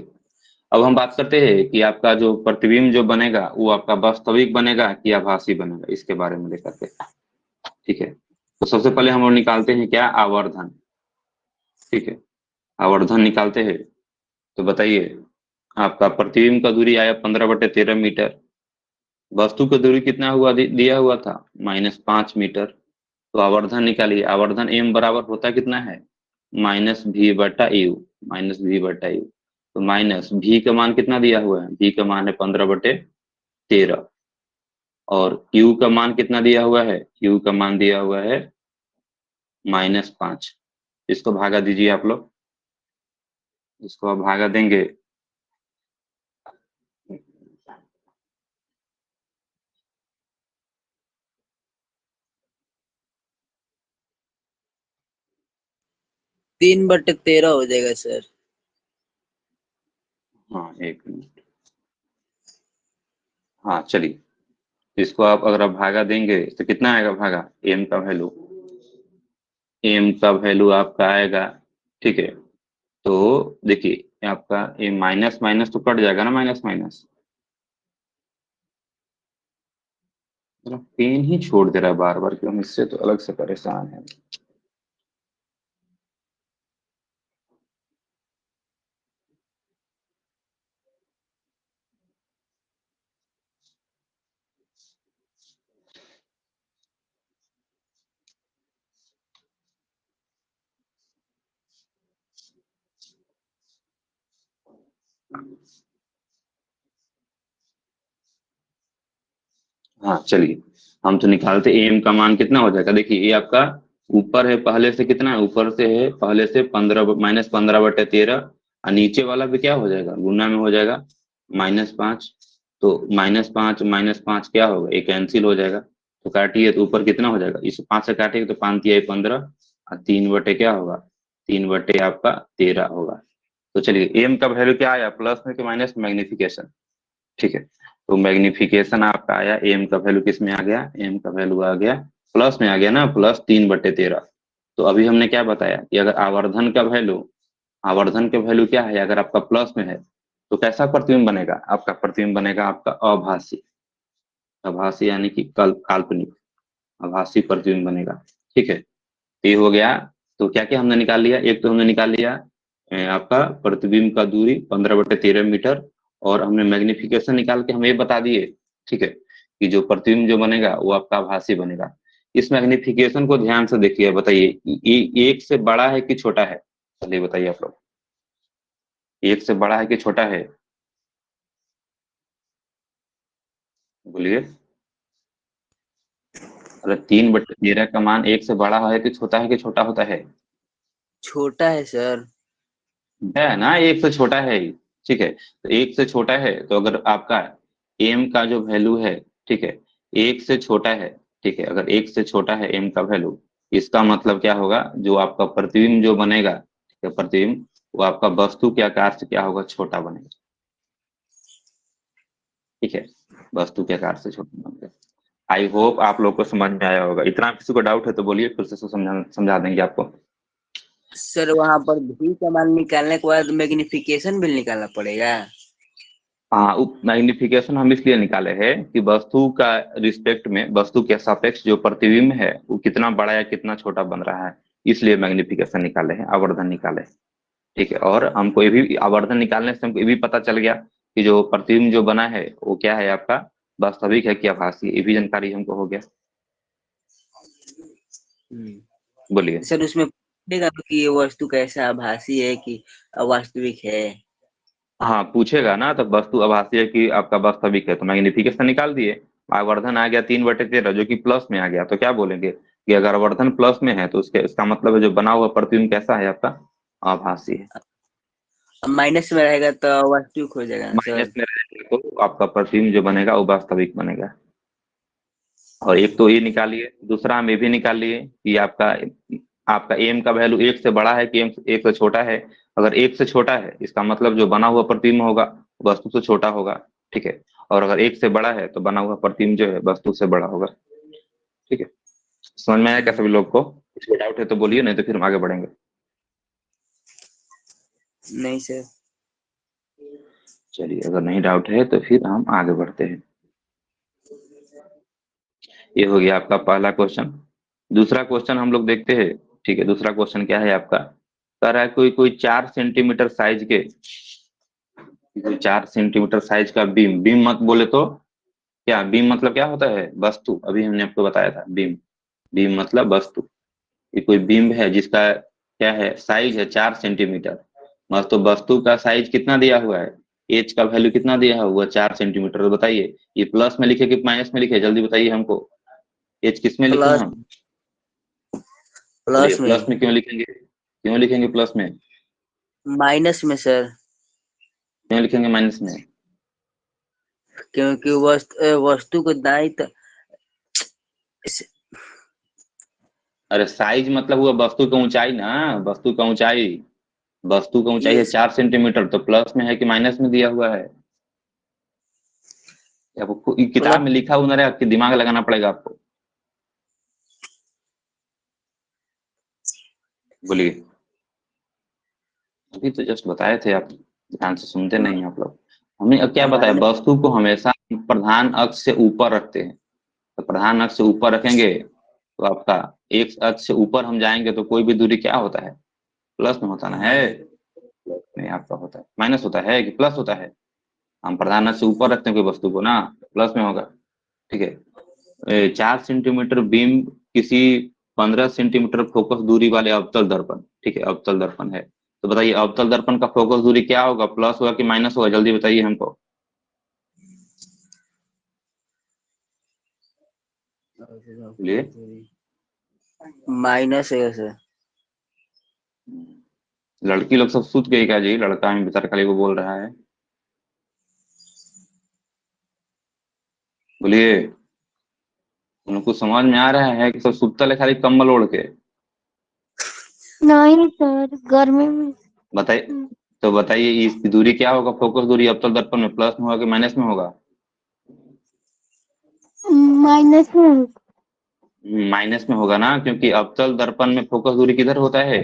अब हम बात करते हैं कि आपका जो प्रतिबिंब जो बनेगा वो आपका वास्तविक बनेगा कि आभासी बनेगा, इसके बारे में लेकर के, ठीक है। तो सबसे पहले हम लोग निकालते हैं क्या? आवर्धन, ठीक है। आवर्धन निकालते हैं। तो बताइए, आपका प्रतिबिंब का दूरी आया 15/13 मीटर। वस्तु की दूरी कितना हुआ? दिया हुआ था -5 मीटर। तो आवर्धन निकालिए। आवर्धन एम बराबर होता कितना है? -v/u, -v/u। तो माइनस v का मान कितना दिया हुआ है? v का मान है 15/13। और u का मान कितना दिया हुआ है? u का मान दिया हुआ है -5। इसको भागा दीजिए आप लोग। इसको आप भागा देंगे। तीन बटे 13 हो जाएगा सर। हाँ, एक मिनट। हाँ चलिए, इसको आप अगर आप भागा देंगे तो कितना आएगा भागा? एम का वैल्यू आपका आएगा, ठीक है। तो देखिए आपका ये माइनस माइनस तो कट जाएगा ना, माइनस माइनस। पेन ही छोड़ दे रहा है बार बार, क्यों? हम इससे तो अलग से परेशान है। हाँ चलिए, हम तो निकालते एम का मान कितना हो जाएगा। देखिए ये आपका ऊपर है पहले से, कितना है ऊपर से? है पहले से 15 -15/13। और नीचे वाला भी क्या हो जाएगा? गुना में हो जाएगा, -5। तो -5 क्या होगा? ये कैंसिल हो जाएगा। तो काटिए तो ऊपर कितना हो जाएगा? इस 5 से काटेंगे तो 5 तिया 15। और 3 बटे क्या होगा? 3 बटे आपका 13 होगा। तो चलिए एम का वैल्यू क्या आया, प्लस में कि माइनस, मैग्निफिकेशन। ठीक है, तो मैग्निफिकेशन आपका आया, एम का वैल्यू किस में आ गया, एम का वैल्यू आ गया प्लस में आ गया ना, +3/13। तो अभी हमने क्या बताया कि अगर आवर्धन का वैल्यू क्या है, अगर आपका प्लस में है तो कैसा प्रतिबिंब बनेगा, आपका प्रतिबिंब बनेगा आपका आभासी। आभासी यानी कि काल्पनिक, आभासी प्रतिबिंब बनेगा। ठीक है, तो ये हो गया। तो क्या क्या हमने निकाल लिया, एक तो हमने निकाल लिया आपका प्रतिबिंब का दूरी 15/13 मीटर, और हमने मैग्निफिकेशन निकाल के हम ये बता दिए, ठीक है, कि जो प्रतिबिंब जो बनेगा वो आपका आभासी बनेगा। इस मैग्निफिकेशन को ध्यान से देखिए, बताइए ये एक से बड़ा है कि छोटा है, चलिए बताइए आप लोग, एक से बड़ा है कि छोटा है, बोलिए। अरे 3/13 का मान एक से बड़ा है कि छोटा है, कि छोटा होता है? छोटा है सर। है ना, एक से छोटा है ही। ठीक है, तो एक से छोटा है, तो अगर आपका एम का जो वैल्यू है, ठीक है, एक से छोटा है, ठीक है, अगर एक से छोटा है एम का वैल्यू, इसका मतलब क्या होगा, जो आपका प्रतिबिंब जो बनेगा, ठीक है, प्रतिबिंब वो आपका वस्तु के आकार से क्या होगा, छोटा बनेगा। ठीक है, वस्तु के आकार से छोटा बनेगा। आई होप आप लोग को समझ में आया होगा। इतना किसी को डाउट है तो बोलिए, फिर से समझा समझा देंगे आपको। सर वहां पर भी का मान निकालने के बाद मैग्निफिकेशन भी निकालना पड़ेगा। हाँ, मैग्निफिकेशन हम इसलिए निकाले हैं कि वस्तु का रिस्पेक्ट में, वस्तु के सापेक्ष जो प्रतिबिंब है वो कितना बड़ा या कितना छोटा बन रहा है, इसलिए मैग्निफिकेशन निकाले हैं, आवर्धन निकाले हैं। ठीक है, और हमको ये भी आवर्धन निकालने से हमको ये भी पता चल गया कि जो प्रतिबिंब जो बना है वो क्या है आपका, वास्तविक है कि आभासी, ये भी जानकारी हमको हो गया। बोलिए। सर उसमें पूछेगा कि ये वस्तु कैसा आभासी है कि वास्तविक है। हाँ पूछेगा ना, तो वस्तु आभासी है कि आपका वास्तविक है, तो मैग्निफिकेशन निकाल दिए। आवर्धन आ गया 3/13 जो कि प्लस में आ गया, तो क्या बोलेंगे कि अगर आवर्धन प्लस में है तो उसके इसका मतलब है जो बना हुआ प्रतिबिंब कैसा है आपका, आभासी है। अब माइनस में रहेगा तो वास्तविक हो जाएगा ना माइनस सर। में रहेगा तो आपका प्रतिबिंब जो बनेगा वो वास्तविक बनेगा। और एक तो ये निकालिए, दूसरा हम ये भी निकाल लिए कि आपका आपका एम का वैल्यू एक से बड़ा है कि एम एक से छोटा है। अगर एक से छोटा है इसका मतलब जो बना हुआ प्रतिबिंब होगा वस्तु से छोटा होगा। ठीक है, और अगर एक से बड़ा है तो बना हुआ प्रतिबिंब जो है वस्तु से बड़ा होगा। ठीक है, समझ में आया क्या सभी लोग को? इसको डाउट है तो बोलिए, नहीं तो फिर हम आगे बढ़ेंगे। नहीं सर। चलिए, अगर नहीं डाउट है तो फिर हम आगे बढ़ते हैं। ये हो गया आपका पहला क्वेश्चन। दूसरा क्वेश्चन हम लोग देखते हैं। ठीक है, दूसरा क्वेश्चन क्या है आपका, कह रहा है कोई कोई 4 सेंटीमीटर साइज के, कोई 4 सेंटीमीटर साइज का बीम, बीम मत बोले तो क्या, बीम मतलब क्या होता है, वस्तु। अभी हमने आपको बताया था बीम, बीम मतलब वस्तु। ये कोई बीम है जिसका क्या है, साइज है 4 सेंटीमीटर। तो वस्तु का साइज कितना दिया हुआ है, एच का वैल्यू कितना दिया हुआ है, 4 सेंटीमीटर। तो बताइए ये प्लस में लिखे कि माइनस में लिखे, जल्दी बताइए हमको। एच किस में लिखे प्लस, हम, बोलिए प्लस प्लस में। में क्यों लिखेंगे, क्यों लिखेंगे प्लस में, माइनस में सर, क्यों लिखेंगे माइनस में? क्योंकि वस्तु को दाई तो अरे साइज मतलब हुआ वस्तु का ऊंचाई ना, वस्तु का ऊंचाई, वस्तु का ऊंचाई है ये 4 सेंटीमीटर, तो प्लस में है कि माइनस में दिया हुआ है? आपको किताब प्लस। में लिखा हुआ ना, आपके दिमाग लगाना पड़ेगा आपको। बोलिए, अभी तो जस्ट बताए थे आप, ध्यान से सुनते नहीं आप लोग। हमने अब क्या बताया, माइनस। वस्तु को हमेशा प्रधान अक्ष से ऊपर रखते हैं। तो प्रधान अक्ष से ऊपर रखेंगे तो आपका एक अक्ष से ऊपर हम जाएंगे तो कोई भी दूरी क्या होता है, प्लस में होता ना है, प्लस में आपका होता है, माइनस होता है कि प्लस होता है? हम प्रधान अक्ष से ऊपर रखते हैं कोई वस्तु को ना, प्लस में होगा। ठीक है, 4 सेंटीमीटर बीम किसी 15 सेंटीमीटर फोकस दूरी वाले अवतल दर्पण, ठीक है, अवतल दर्पण है। तो बताइए अवतल दर्पण का फोकस दूरी क्या होगा, प्लस होगा कि माइनस होगा, जल्दी बताइए हमको। बोलिए। माइनस है सर। लड़की लोग सब सूत गई क्या जी, लड़का में बेचारा खाली वो बोल रहा है, बोलिए। उनको समझ में आ रहा है कि सब सुतल है खाली कंबल ओढ़ के? नहीं सर, गर्मी में। बताइए, तो बताइए इसकी दूरी क्या होगा, फोकस दूरी अवतल दर्पण में, प्लस में होगा कि माइनस में होगा? माइनस में होगा। माइनस में होगा ना, क्योंकि अवतल दर्पण में फोकस दूरी किधर होता है,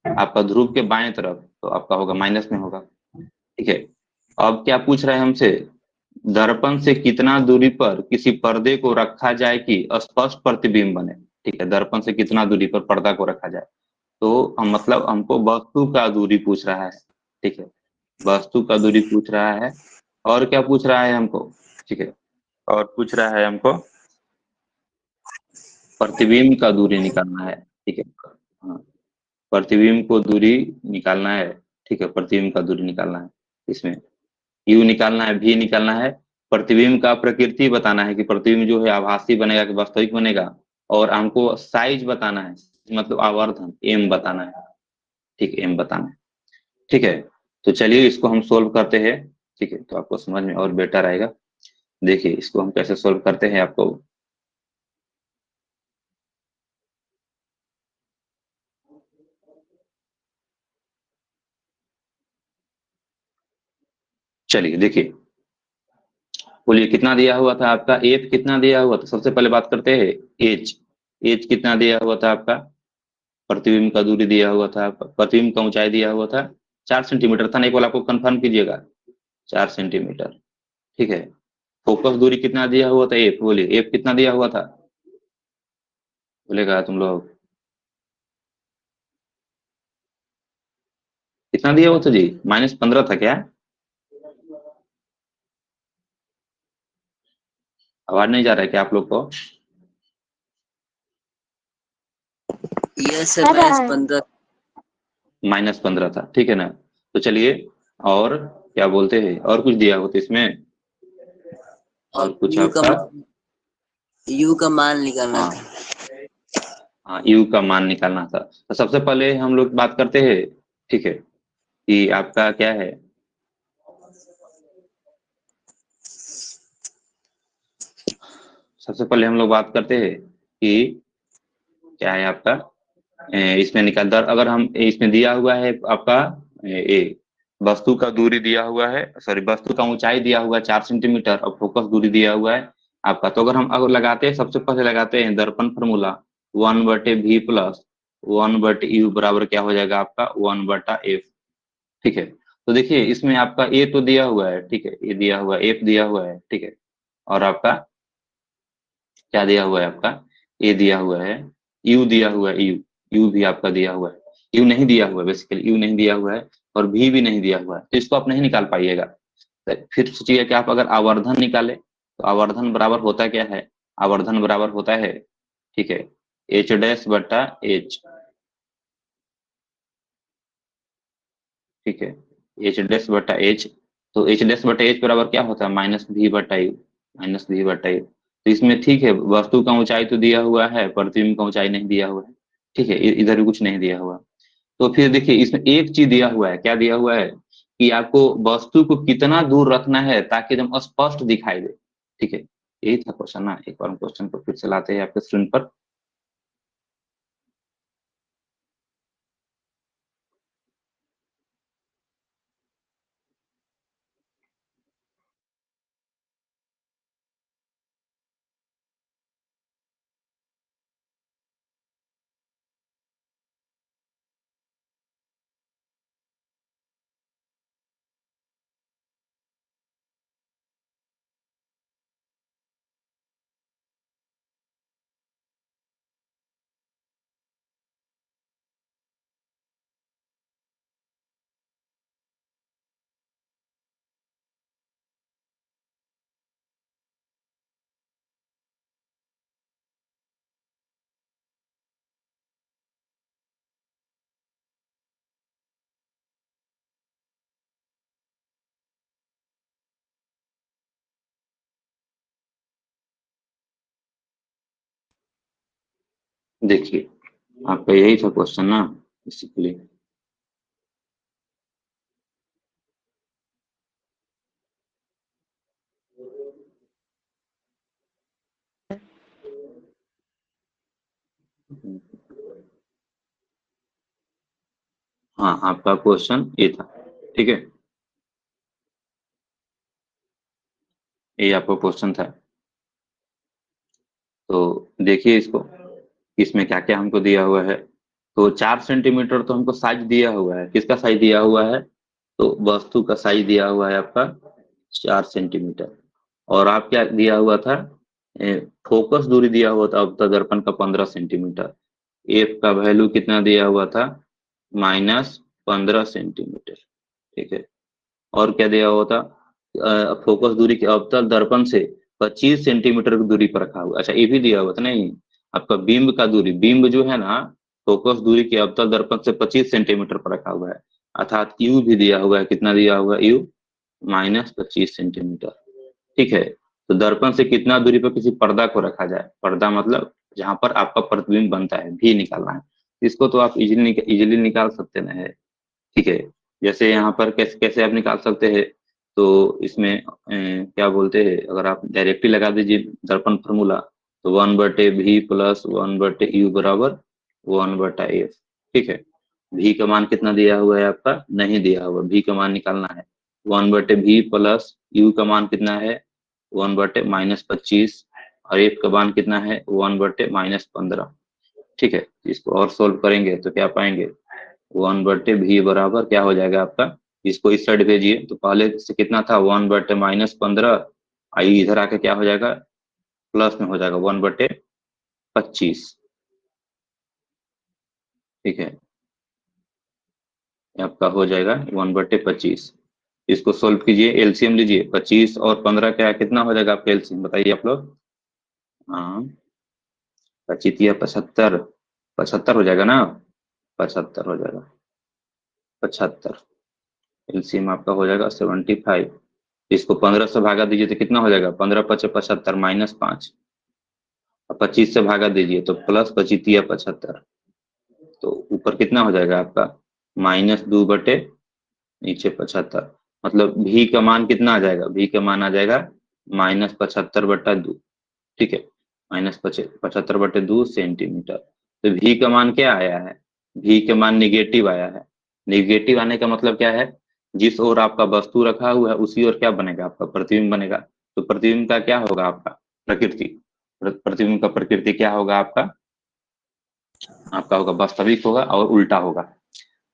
आपका ध्रुव के बाएं तरफ, तो आपका होगा माइनस में होगा। ठीक है, अब क्या पूछ रहे हैं हमसे, दर्पण से कितना दूरी पर किसी पर्दे को रखा जाए कि स्पष्ट प्रतिबिंब बने। ठीक है, दर्पण से कितना दूरी पर पर्दा को रखा जाए, तो हम मतलब हमको वस्तु का दूरी पूछ रहा है। ठीक है, वस्तु का दूरी पूछ रहा है, और क्या पूछ रहा है हमको? ठीक है, और पूछ रहा है हमको प्रतिबिंब का दूरी निकालना है। ठीक है, हाँ, प्रतिबिंब को दूरी निकालना है। ठीक है, प्रतिबिंब का दूरी निकालना है, इसमें यू निकालना है, भी निकालना है, प्रतिबिंब का प्रकृति बताना है कि प्रतिबिंब जो है आभासी बनेगा कि वास्तविक बनेगा, और हमको साइज बताना है, मतलब आवर्धन एम बताना है। ठीक है, एम बताना है। ठीक है, तो चलिए इसको हम सोल्व करते हैं। ठीक है, तो आपको समझ में और बेटर आएगा। देखिए इसको हम कैसे सोल्व करते हैं आपको। चलिए देखिए, बोलिए कितना दिया हुआ था आपका, एफ कितना दिया हुआ था, सबसे पहले बात करते हैं एच। एच कितना दिया हुआ था आपका, प्रतिबिंब का दूरी दिया हुआ था, प्रतिबिंब का ऊंचाई दिया हुआ था 4 सेंटीमीटर था ना, एक बार आपको कंफर्म कीजिएगा, 4 सेंटीमीटर। ठीक है, फोकस दूरी कितना दिया हुआ था, एफ, बोलिए एफ कितना दिया हुआ था, बोलेगा तुम लोग, कितना दिया हुआ था जी, -15 था क्या? आवाज नहीं जा रहा है क्या आप लोग को? Yes sir, sir -15। -15 था, ठीक है ना। तो चलिए, और क्या बोलते हैं, और कुछ दिया हुआ था इसमें, और कुछ यू का आपका, यू का मान निकालना हाँ, था। हाँ यू का मान निकालना था। तो सबसे पहले हम लोग बात करते हैं, ठीक है, कि आपका क्या है, सबसे पहले हम लोग बात करते हैं कि क्या है आपका, इसमें निकाल दर, अगर हम इसमें दिया हुआ है आपका, ए वस्तु का दूरी दिया हुआ है, सॉरी वस्तु का ऊंचाई दिया हुआ है 4 सेंटीमीटर, और फोकस दूरी दिया हुआ है आपका, तो अगर हम अगर लगाते हैं, सबसे पहले लगाते हैं दर्पण फॉर्मूला, 1/v प्लस 1/u बराबर क्या हो जाएगा आपका, 1/f। ठीक है, तो देखिए इसमें आपका ए तो दिया हुआ है, ठीक है, ए दिया हुआ है, एफ दिया हुआ है, ठीक है, और आपका क्या दिया हुआ है आपका, ए दिया हुआ है, यू दिया हुआ है, यू, यू भी आपका दिया हुआ है, यू नहीं दिया हुआ है, बेसिकली यू नहीं दिया हुआ है, और भी नहीं दिया हुआ है, तो इसको आप नहीं निकाल पाइएगा। तो फिर सोचिए कि आप अगर आवर्धन निकाले, तो आवर्धन बराबर होता क्या है, आवर्धन बराबर होता है, ठीक है, एच डैश बटा एच। ठीक है, एच डैश बटा एच, तो एच डैश बटा एच बराबर क्या होता है, -v/u, -v/u। तो इसमें ठीक है, वस्तु का ऊंचाई तो दिया हुआ है, प्रतिबिंब का ऊंचाई नहीं दिया हुआ है। ठीक है, इधर भी कुछ नहीं दिया हुआ। तो फिर देखिए इसमें एक चीज दिया हुआ है, क्या दिया हुआ है, कि आपको वस्तु को कितना दूर रखना है ताकि एकदम स्पष्ट दिखाई दे। ठीक है, यही था क्वेश्चन ना, एक बार हम क्वेश्चन को फिर से लाते हैं आपके स्क्रीन पर। देखिए आपका यही था क्वेश्चन ना, बेसिकली। हाँ, आपका क्वेश्चन ये था, ठीक है, ये आपका क्वेश्चन था। तो देखिए इसको, इसमें क्या क्या हमको दिया हुआ है। तो 4 सेंटीमीटर तो हमको साइज दिया हुआ है, किसका साइज दिया हुआ है, तो वस्तु का साइज दिया हुआ है आपका 4 सेंटीमीटर। और आप क्या दिया हुआ था, फोकस दूरी दिया हुआ था अब दर्पण का 15 सेंटीमीटर। एफ का वैल्यू कितना दिया हुआ था, -15 सेंटीमीटर, ठीक है। और क्या दिया हुआ था, फोकस दूरी के अवतल दर्पण से 25 सेंटीमीटर की दूरी पर रखा हुआ। अच्छा, ये भी दिया हुआ था नहीं, आपका बिंब का दूरी, बिंब जो है ना, फोकस दूरी के अवतल दर्पण से 25 सेंटीमीटर पर रखा हुआ है। अर्थात यू भी दिया हुआ है, कितना दिया हुआ है, यू -25 सेंटीमीटर, ठीक है। तो दर्पण से कितना दूरी पर किसी पर्दा को रखा जाए, पर्दा मतलब जहां पर आपका प्रतिबिंब बनता है, भी निकालना है। इसको तो आप इजिली निकाल सकते ना है, ठीक है। जैसे यहाँ पर कैसे कैसे आप निकाल सकते हैं, तो इसमें क्या बोलते हैं, अगर आप डायरेक्टली लगा दीजिए दर्पण फॉर्मूला, तो 1/v प्लस 1/u बराबर 1/f, ठीक है। v का मान कितना दिया हुआ है आपका, नहीं दिया हुआ, v का मान निकालना है। 1/v प्लस u का मान कितना है, 1/-25, और f का मान कितना है, 1/-15, ठीक है। इसको और सोल्व करेंगे तो क्या पाएंगे, 1/v बराबर क्या हो जाएगा आपका, इसको इस साइड भेजिए, तो पहले से कितना था, 1/-15, आई इधर आके क्या हो जाएगा, प्लस में हो जाएगा 1/25, ठीक है। ये आपका हो जाएगा 1/25। इसको सोल्व कीजिए, एलसीएम लीजिए, 25 और 15 क्या कितना हो जाएगा आपका एलसीएम, बताइए आप लोग। हाँ, 25 75 हो जाएगा ना, 75 हो जाएगा, 75, एलसीएम आपका हो जाएगा 75। इसको 15 से भागा दीजिए तो कितना हो जाएगा, 15×5 = 75 -5, और 25 से भागा दीजिए तो +25 = 75, तो ऊपर कितना हो जाएगा आपका, -2 नीचे 75, मतलब भी का मान कितना आ जाएगा, भी का मान आ जाएगा -75/2, ठीक है, -75/2 सेंटीमीटर। तो भी का मान क्या आया है, भी का मान निगेटिव आया है। निगेटिव आने का मतलब क्या है, जिस ओर आपका वस्तु रखा हुआ है उसी ओर क्या बनेगा, आपका प्रतिबिंब बनेगा। तो प्रतिबिंब का क्या होगा, आपका प्रकृति, प्रतिबिंब का प्रकृति क्या होगा आपका, आपका होगा वास्तविक होगा और उल्टा होगा,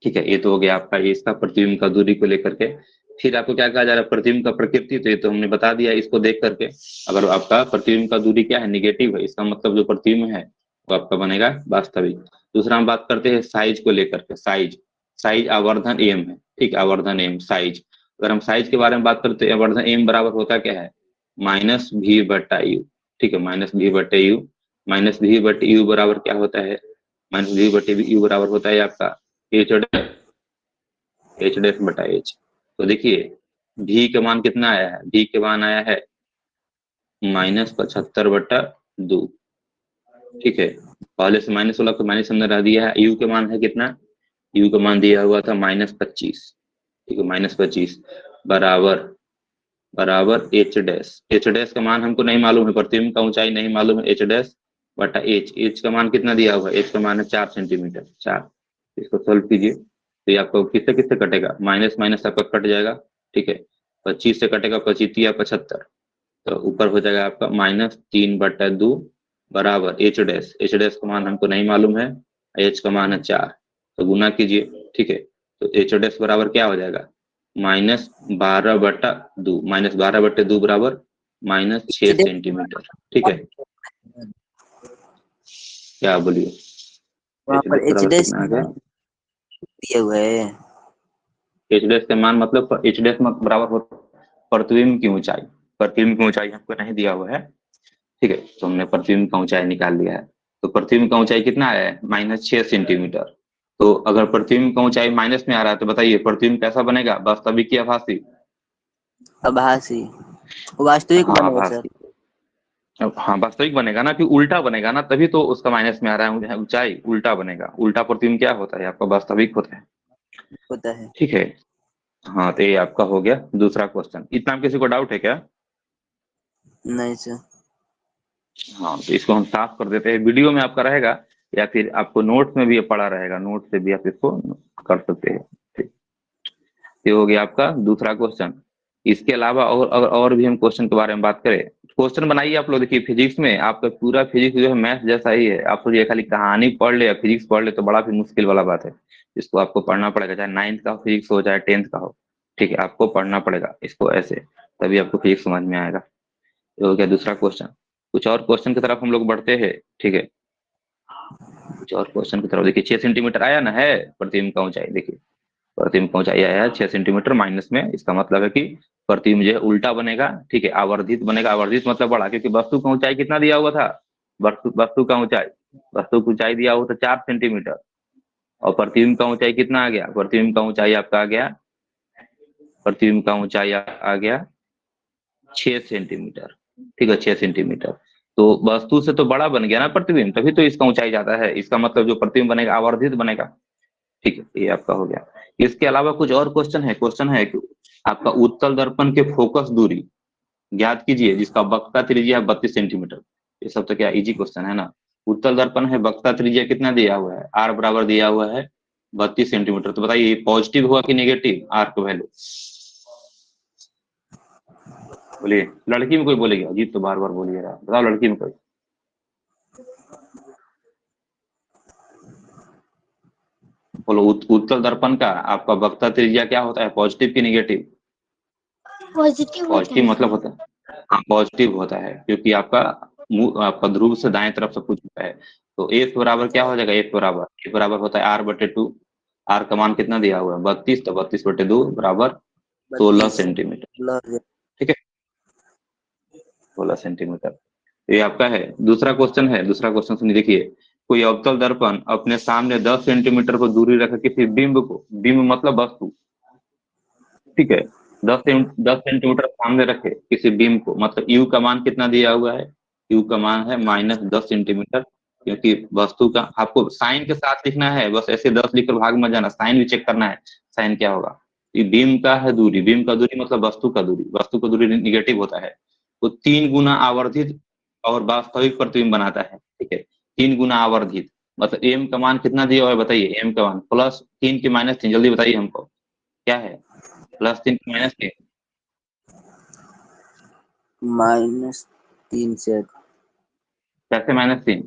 ठीक है। ये तो हो गया आपका ये इसका प्रतिबिंब का दूरी को लेकर के। फिर आपको क्या कहा जा रहा है, प्रतिबिंब का प्रकृति, तो ये तो हमने बता दिया इसको देख करके। अगर आपका प्रतिबिंब का दूरी क्या है, निगेटिव है, इसका मतलब जो प्रतिबिंब है वो आपका बनेगा वास्तविक। दूसरा हम बात करते हैं साइज को लेकर के, साइज, साइज आवर्धन एम है, ठीक, आवर्धन एम साइज। अगर हम साइज के बारे में बात करते हैं, आवर्धन एम बराबर होता क्या है, -v/u, ठीक है, -v/u, -v/u बराबर क्या होता है, -v/u बराबर होता है आपका h'/h। तो देखिए भी का मान कितना आया है, भी का मान आया है -75/2, ठीक है। पहले से माइनस वाला तो माइनस अंदर रह दिया है। यू का मान है कितना, यू का मान दिया हुआ था -25, ठीक है, -25 बराबर बराबर h'। का मान हमको नहीं मालूम है, प्रतिबिंब का ऊंचाई नहीं मालूम है, h'/h। h का मान कितना दिया हुआ है, h का मान है 4 सेंटीमीटर, 4। इसको सोल्व कीजिए तो ये आपको किससे किससे कटेगा, माइनस माइनस आपका कट जाएगा, ठीक है। 25 से कटेगा 25×75, तो ऊपर हो जाएगा आपका -3/2 बराबर h'। का मान हमको नहीं मालूम है, h का मान है 4, तो गुना कीजिए, ठीक है। तो h' बराबर क्या हो जाएगा, -12/2, -12/2 बराबर -6 सेंटीमीटर, ठीक है। क्या बोलिए, वहाँ पर बराबर एच कितना आ गया, दिए हुए है। h' का मान मतलब h' बराबर हो प्रतिबिंब की ऊंचाई, प्रतिबिंब की ऊंचाई हमको नहीं दिया हुआ है, ठीक है। तो हमने प्रतिबिंब का ऊंचाई निकाल लिया है। तो प्रतिबिंब का ऊंचाई कितना आया है, -6 सेंटीमीटर। तो अगर प्रतिबिंब का ऊंचाई माइनस में आ रहा है तो बताइए प्रतिबिंब कैसा बनेगा, वास्तविक या आभासी, आभासी, वास्तविक हाँ बनेगा सर। आभासी, हाँ वास्तविक बनेगा ना, कि उल्टा बनेगा ना, तभी तो उसका माइनस में आ रहा है, ऊंचाई उल्टा बनेगा। उल्टा प्रतिबिंब क्या होता है आपका, वास्तविक होता है, होता है। ठीक है। हाँ, तो ये आपका हो गया दूसरा क्वेश्चन। इतना में किसी को डाउट है क्या, नहीं सर। हाँ तो इसको हम साफ कर देते हैं, वीडियो में आपका रहेगा या फिर आपको नोट्स में भी ये पड़ा रहेगा, नोट से भी आप इसको कर सकते हैं। ठीक, ये हो गया आपका दूसरा क्वेश्चन। इसके अलावा और भी हम क्वेश्चन के बारे में बात करें, क्वेश्चन बनाइए आप लोग। देखिए फिजिक्स में आपका पूरा फिजिक्स जो है मैथ जैसा ही है। आप सोचिए खाली कहानी पढ़ ले या फिजिक्स पढ़ ले तो बड़ा भी मुश्किल वाला बात है। इसको आपको पढ़ना पड़ेगा, चाहे 9th का फिजिक्स हो चाहे 10th का हो। ठीक है, आपको पढ़ना पड़ेगा इसको ऐसे, तभी आपको फिजिक्स समझ में आएगा। ये हो गया दूसरा क्वेश्चन। कुछ और क्वेश्चन की तरफ हम लोग बढ़ते हैं। ठीक है, कुछ और क्वेश्चन की तरफ देखिए। 6 सेंटीमीटर आया ना है प्रतिबिंब का ऊंचाई। देखिए प्रतिबिंब का ऊंचाई आया है 6 सेंटीमीटर माइनस में। इसका मतलब है कि प्रतिबिंब जो है उल्टा बनेगा। ठीक है, आवर्धित बनेगा। आवर्धित मतलब बड़ा, क्योंकि वस्तु का ऊंचाई कितना दिया हुआ था, वस्तु की ऊंचाई दिया हुआ था 4 सेंटीमीटर, और प्रतिबिंब का ऊंचाई कितना आ गया, प्रतिबिंब का ऊंचाई आपका आ गया, प्रतिबिंब का ऊंचाई आ गया 6 सेंटीमीटर। ठीक है, 6 सेंटीमीटर। तो वस्तु से तो बड़ा बन गया ना प्रतिबिंब, तभी तो इसका ऊंचाई ज्यादा है। इसका मतलब जो प्रतिबिंब बनेगा आवर्धित बनेगा। ठीक है, ये आपका हो गया। इसके अलावा कुछ और क्वेश्चन है कि आपका उत्तल दर्पण के फोकस दूरी ज्ञात कीजिए जिसका वक्रता त्रिज्या है 32 सेंटीमीटर। ये सब तो क्या इजी क्वेश्चन है ना। उत्तल दर्पण है, वक्रता त्रिज्या कितना दिया हुआ है, आर बराबर दिया हुआ है 32 सेंटीमीटर। तो बताइए पॉजिटिव हुआ कि नेगेटिव आर का वैल्यू, बोलिए। लड़की में कोई बोलेगा, अजीत तो बार बार बोलिए रहा, बताओ लड़की में कोई। बोलो उत्तल दर्पण का आपका वक्रता त्रिज्या क्या होता है, पॉजिटिव की नेगेटिव? पॉजिटिव होता पॉजिटिव है। मतलब होता है, हाँ पॉजिटिव होता है, क्योंकि आपका ध्रुव से दाएं तरफ सब कुछ होता है। तो एफ बराबर क्या हो जाएगा, एफ बराबर होता है R/2। आर का मान कितना दिया हुआ है 32, तो 32/2 बराबर 16 32 सेंटीमीटर। ठीक है, 16 सेंटीमीटर। तो ये आपका है। दूसरा क्वेश्चन है, दूसरा क्वेश्चन सुनिए। देखिए कोई अवतल दर्पण अपने सामने 10 सेंटीमीटर को दूरी रखे किसी बिंब को, बिंब मतलब वस्तु, ठीक है, 10 सेंटीमीटर सामने रखे किसी बीम को, मतलब यू का मान कितना दिया हुआ है, यू का मान है -10 सेंटीमीटर। क्योंकि वस्तु का आपको साइन के साथ लिखना है, बस ऐसे 10 लिखकर भाग में जाना, साइन भी चेक करना है साइन क्या होगा। ये बीम का है दूरी, बीम का दूरी मतलब वस्तु का दूरी, वस्तु का दूरी निगेटिव होता है। तो 3 गुना आवर्धित और वास्तविक प्रतिबिंब बनाता है। ठीक है, 3 गुना आवर्धित मतलब एम का मान कितना दिया हुआ है बताइए, एम का मान +3 की -3, जल्दी बताइए हमको क्या है, +3 की -3, -3 से कैसे -3?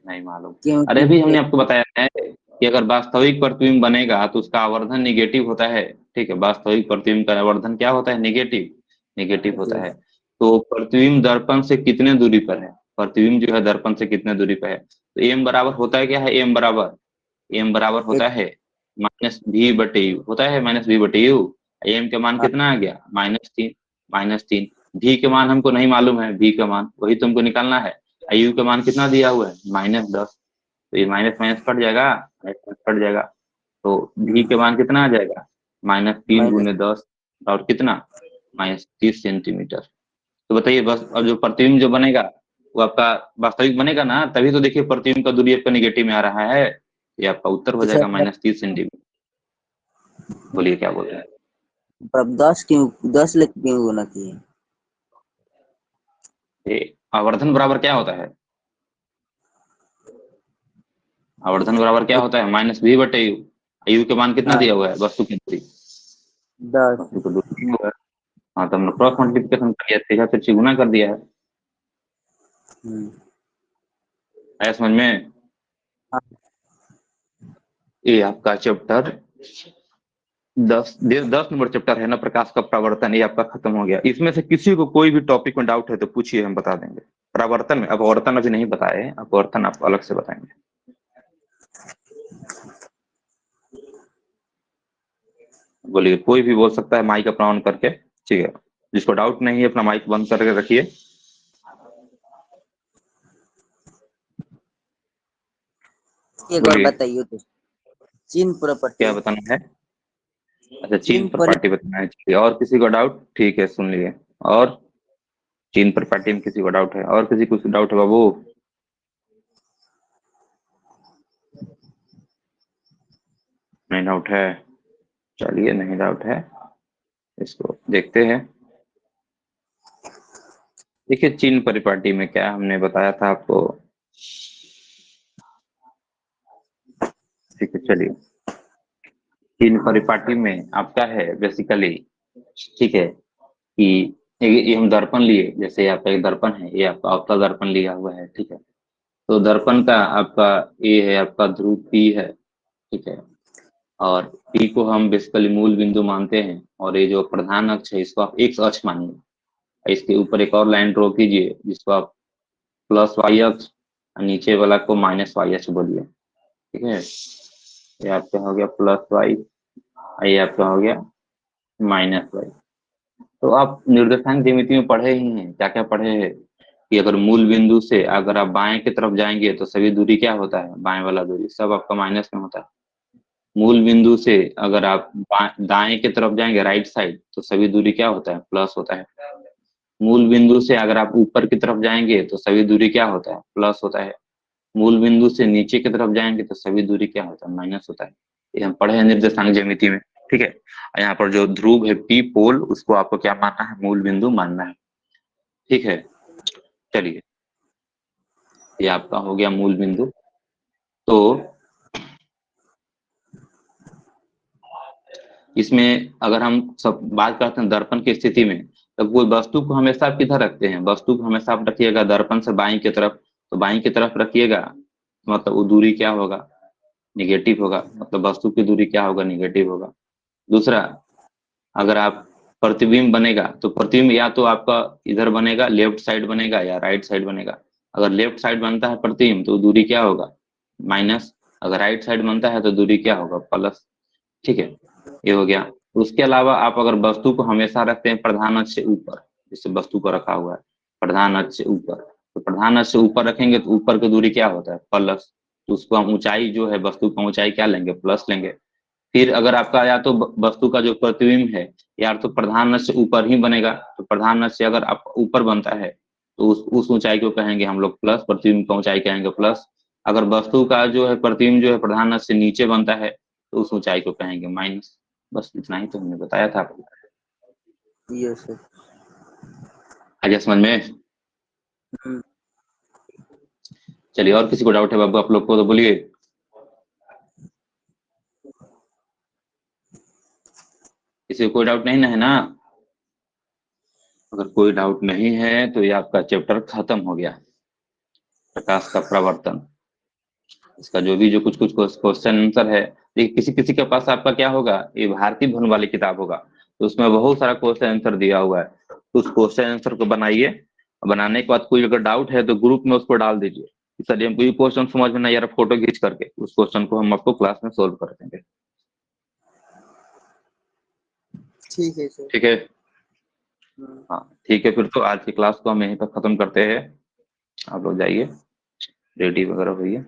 नहीं मालूम। अरे क्योंकि अभी हमने आपको बताया है कि अगर वास्तविक प्रतिबिंब बनेगा तो उसका आवर्धन निगेटिव होता है। ठीक है, वास्तविक प्रतिबिंब का आवर्धन क्या होता है, निगेटिव, निगेटिव होता है। तो प्रतिबिंब दर्पण से कितने दूरी पर है, प्रतिबिंब जो है दर्पण से कितने दूरी पर है, तो एम बराबर होता है क्या है, एम बराबर होता है -v/u, होता है -v/u। एम का मान कितना आ गया, -3, -3। भी के मान हमको नहीं मालूम है, भी का मान वही तुमको निकालना है। यू का मान कितना दिया हुआ है, -10। तो ये माइनस माइनस कट जाएगा, कट जाएगा। तो भी के मान कितना आ जाएगा, -3 माइनस गुने 10, और कितना, -30 सेंटीमीटर। तो बताइए बस, अब जो प्रतिबिंब जो बनेगा वो आपका वास्तविक बनेगा ना, तभी तो देखिए प्रतिबिंब का दूरी आपका निगेटिव में आ रहा है। ये आपका उत्तर हो जाएगा -30 सेंटीमीटर। बोलिए क्या बोल रहे हैं। अब 10 लेके क्यों गुना किए? ये आवर्धन बराबर क्या होता है, आवर्धन बराबर क्या होता है, -v/u। यू के मान कितना हाँ दिया हुआ है, वस्तु की दूरी, 10। वस्तु की दूरी हुआ है। हाँ तो हमने क्रॉस मल्टीप्लिकेशन कर दिया, सीधा फिर गुना कर दिया है। आया समझ में। हाँ, ये आपका चैप्टर 10 नंबर चैप्टर है ना, प्रकाश का प्रवर्तन, ये आपका खत्म हो गया। इसमें से किसी को कोई भी टॉपिक में डाउट है तो पूछिए, हम बता देंगे। प्रवर्तन में अपवर्तन अभी नहीं बताए हैं, अपवर्तन आप अलग से बताएंगे। बोलिए, कोई भी बोल सकता है माइक अपना ऑन करके। ठीक है, जिसको डाउट नहीं है अपना माइक बंद करके रखिए। एक बार बोलिए बताइए तो, चीन प्रॉपर्टी, क्या बताना है। अच्छा, चीन चीन पर पर पार्टी बताना है, ठीक है। और किसी को डाउट, ठीक है सुन लिए। और चीन पर पार्टी में किसी को डाउट है, और किसी को डाउट है बाबू, नहीं डाउट है, चलिए नहीं डाउट है, इसको देखते हैं। देखिए चिन्ह परिपाटी में क्या हमने बताया था आपको, ठीक है चलिए। चिन्ह परिपाटी में आपका है बेसिकली, ठीक है, कि ये हम दर्पण लिए, जैसे आपका एक दर्पण है, ये आपका अवतल दर्पण लिया हुआ है, ठीक है। तो दर्पण का आपका ये है आपका ध्रुव पी है, ठीक है। और पी को हम बेसिकली मूल बिंदु मानते हैं, और ये जो प्रधान अक्ष है इसको आप एक्स अक्ष मानिए। इसके ऊपर एक और लाइन ड्रॉ कीजिए जिसको आप प्लस वाई अक्ष, और नीचे वाला को माइनस वाई अक्ष बोलिए, ठीक है। ये आपका हो गया प्लस वाई, ये आपका हो गया माइनस वाई। तो आप निर्देशांक ज्यामिति में पढ़े ही हैं, क्या क्या पढ़े हैं कि अगर मूल बिंदु से अगर आप बाएं की तरफ जाएंगे तो सभी दूरी क्या होता है, बाएं वाला दूरी सब आपका माइनस में होता है। मूल बिंदु से अगर आप दाएं की तरफ जाएंगे राइट साइड तो सभी दूरी क्या होता है, प्लस होता है। मूल बिंदु से अगर आप ऊपर की तरफ जाएंगे तो सभी दूरी क्या होता है, प्लस होता है। मूल बिंदु से नीचे की तरफ जाएंगे तो सभी दूरी क्या होता है, माइनस होता है। ये हम पढ़े हैं निर्देशांक ज्यामिति में, ठीक है। यहाँ पर जो ध्रुव है पी पोल, उसको आपको क्या मानना है, मूल बिंदु मानना है, ठीक है। चलिए ये आपका हो गया मूल बिंदु। तो इसमें अगर हम सब बात करते हैं दर्पण की स्थिति में, तो कोई वस्तु को हमेशा आप किधर रखते हैं, वस्तु को हमेशा आप रखिएगा दर्पण से बाईं की तरफ, तो बाईं की तरफ रखिएगा, मतलब वो दूरी क्या होगा, निगेटिव होगा, मतलब वस्तु की दूरी क्या होगा, निगेटिव होगा। दूसरा, अगर आप प्रतिबिंब बनेगा तो प्रतिबिंब या तो आपका इधर बनेगा, लेफ्ट साइड बनेगा या राइट साइड बनेगा। अगर लेफ्ट साइड बनता है प्रतिबिंब तो दूरी क्या होगा, माइनस। अगर राइट साइड बनता है तो दूरी क्या होगा, प्लस, ठीक है। ये हो गया। उसके अलावा आप अगर वस्तु को हमेशा रखते हैं प्रधान अक्ष से ऊपर, जैसे वस्तु को रखा हुआ है प्रधान अक्ष से ऊपर, तो प्रधान अक्ष से ऊपर रखेंगे तो ऊपर की दूरी क्या होता है, प्लस। तो उसको हम ऊंचाई जो है वस्तु का ऊंचाई क्या लेंगे, प्लस लेंगे। फिर अगर आपका या तो वस्तु का जो प्रतिबिंब है या तो प्रधान अक्ष से ऊपर ही बनेगा, तो प्रधान अक्ष से अगर आप ऊपर बनता है तो उस ऊंचाई को कहेंगे हम लोग प्लस, प्रतिबिंब का ऊंचाई कहेंगे प्लस। अगर वस्तु का जो है प्रतिबिंब जो है प्रधान अक्ष से नीचे बनता है तो उस ऊंचाई को कहेंगे माइनस। बस इतना ही तो हमने बताया था आपको। Yes sir. आ गया समझ में? चलिए और किसी को डाउट है बाबू आप लोग को तो बोलिए। किसी को कोई डाउट नहीं ना है ना? अगर कोई डाउट नहीं है तो ये आपका चैप्टर खत्म हो गया, प्रकाश का प्रवर्तन। इसका जो भी जो कुछ कुछ क्वेश्चन आंसर है, देखिए किसी किसी के पास आपका क्या होगा, ये भारतीय भवन वाली किताब होगा, तो उसमें बहुत सारा क्वेश्चन आंसर दिया हुआ है। तो उस क्वेश्चन आंसर को बनाइए, बनाने के बाद कोई अगर डाउट है तो ग्रुप में उसको डाल दीजिए, सर हमको ये क्वेश्चन समझ में नहीं आ रहा, फोटो खींच करके उस क्वेश्चन को हम आपको क्लास में सोल्व कर देंगे। ठीक है सर। ठीक है, हाँ ठीक है। फिर तो आज की क्लास को हम यहीं पर खत्म करते हैं। आप लोग जाइए, रेडी वगैरह होइए।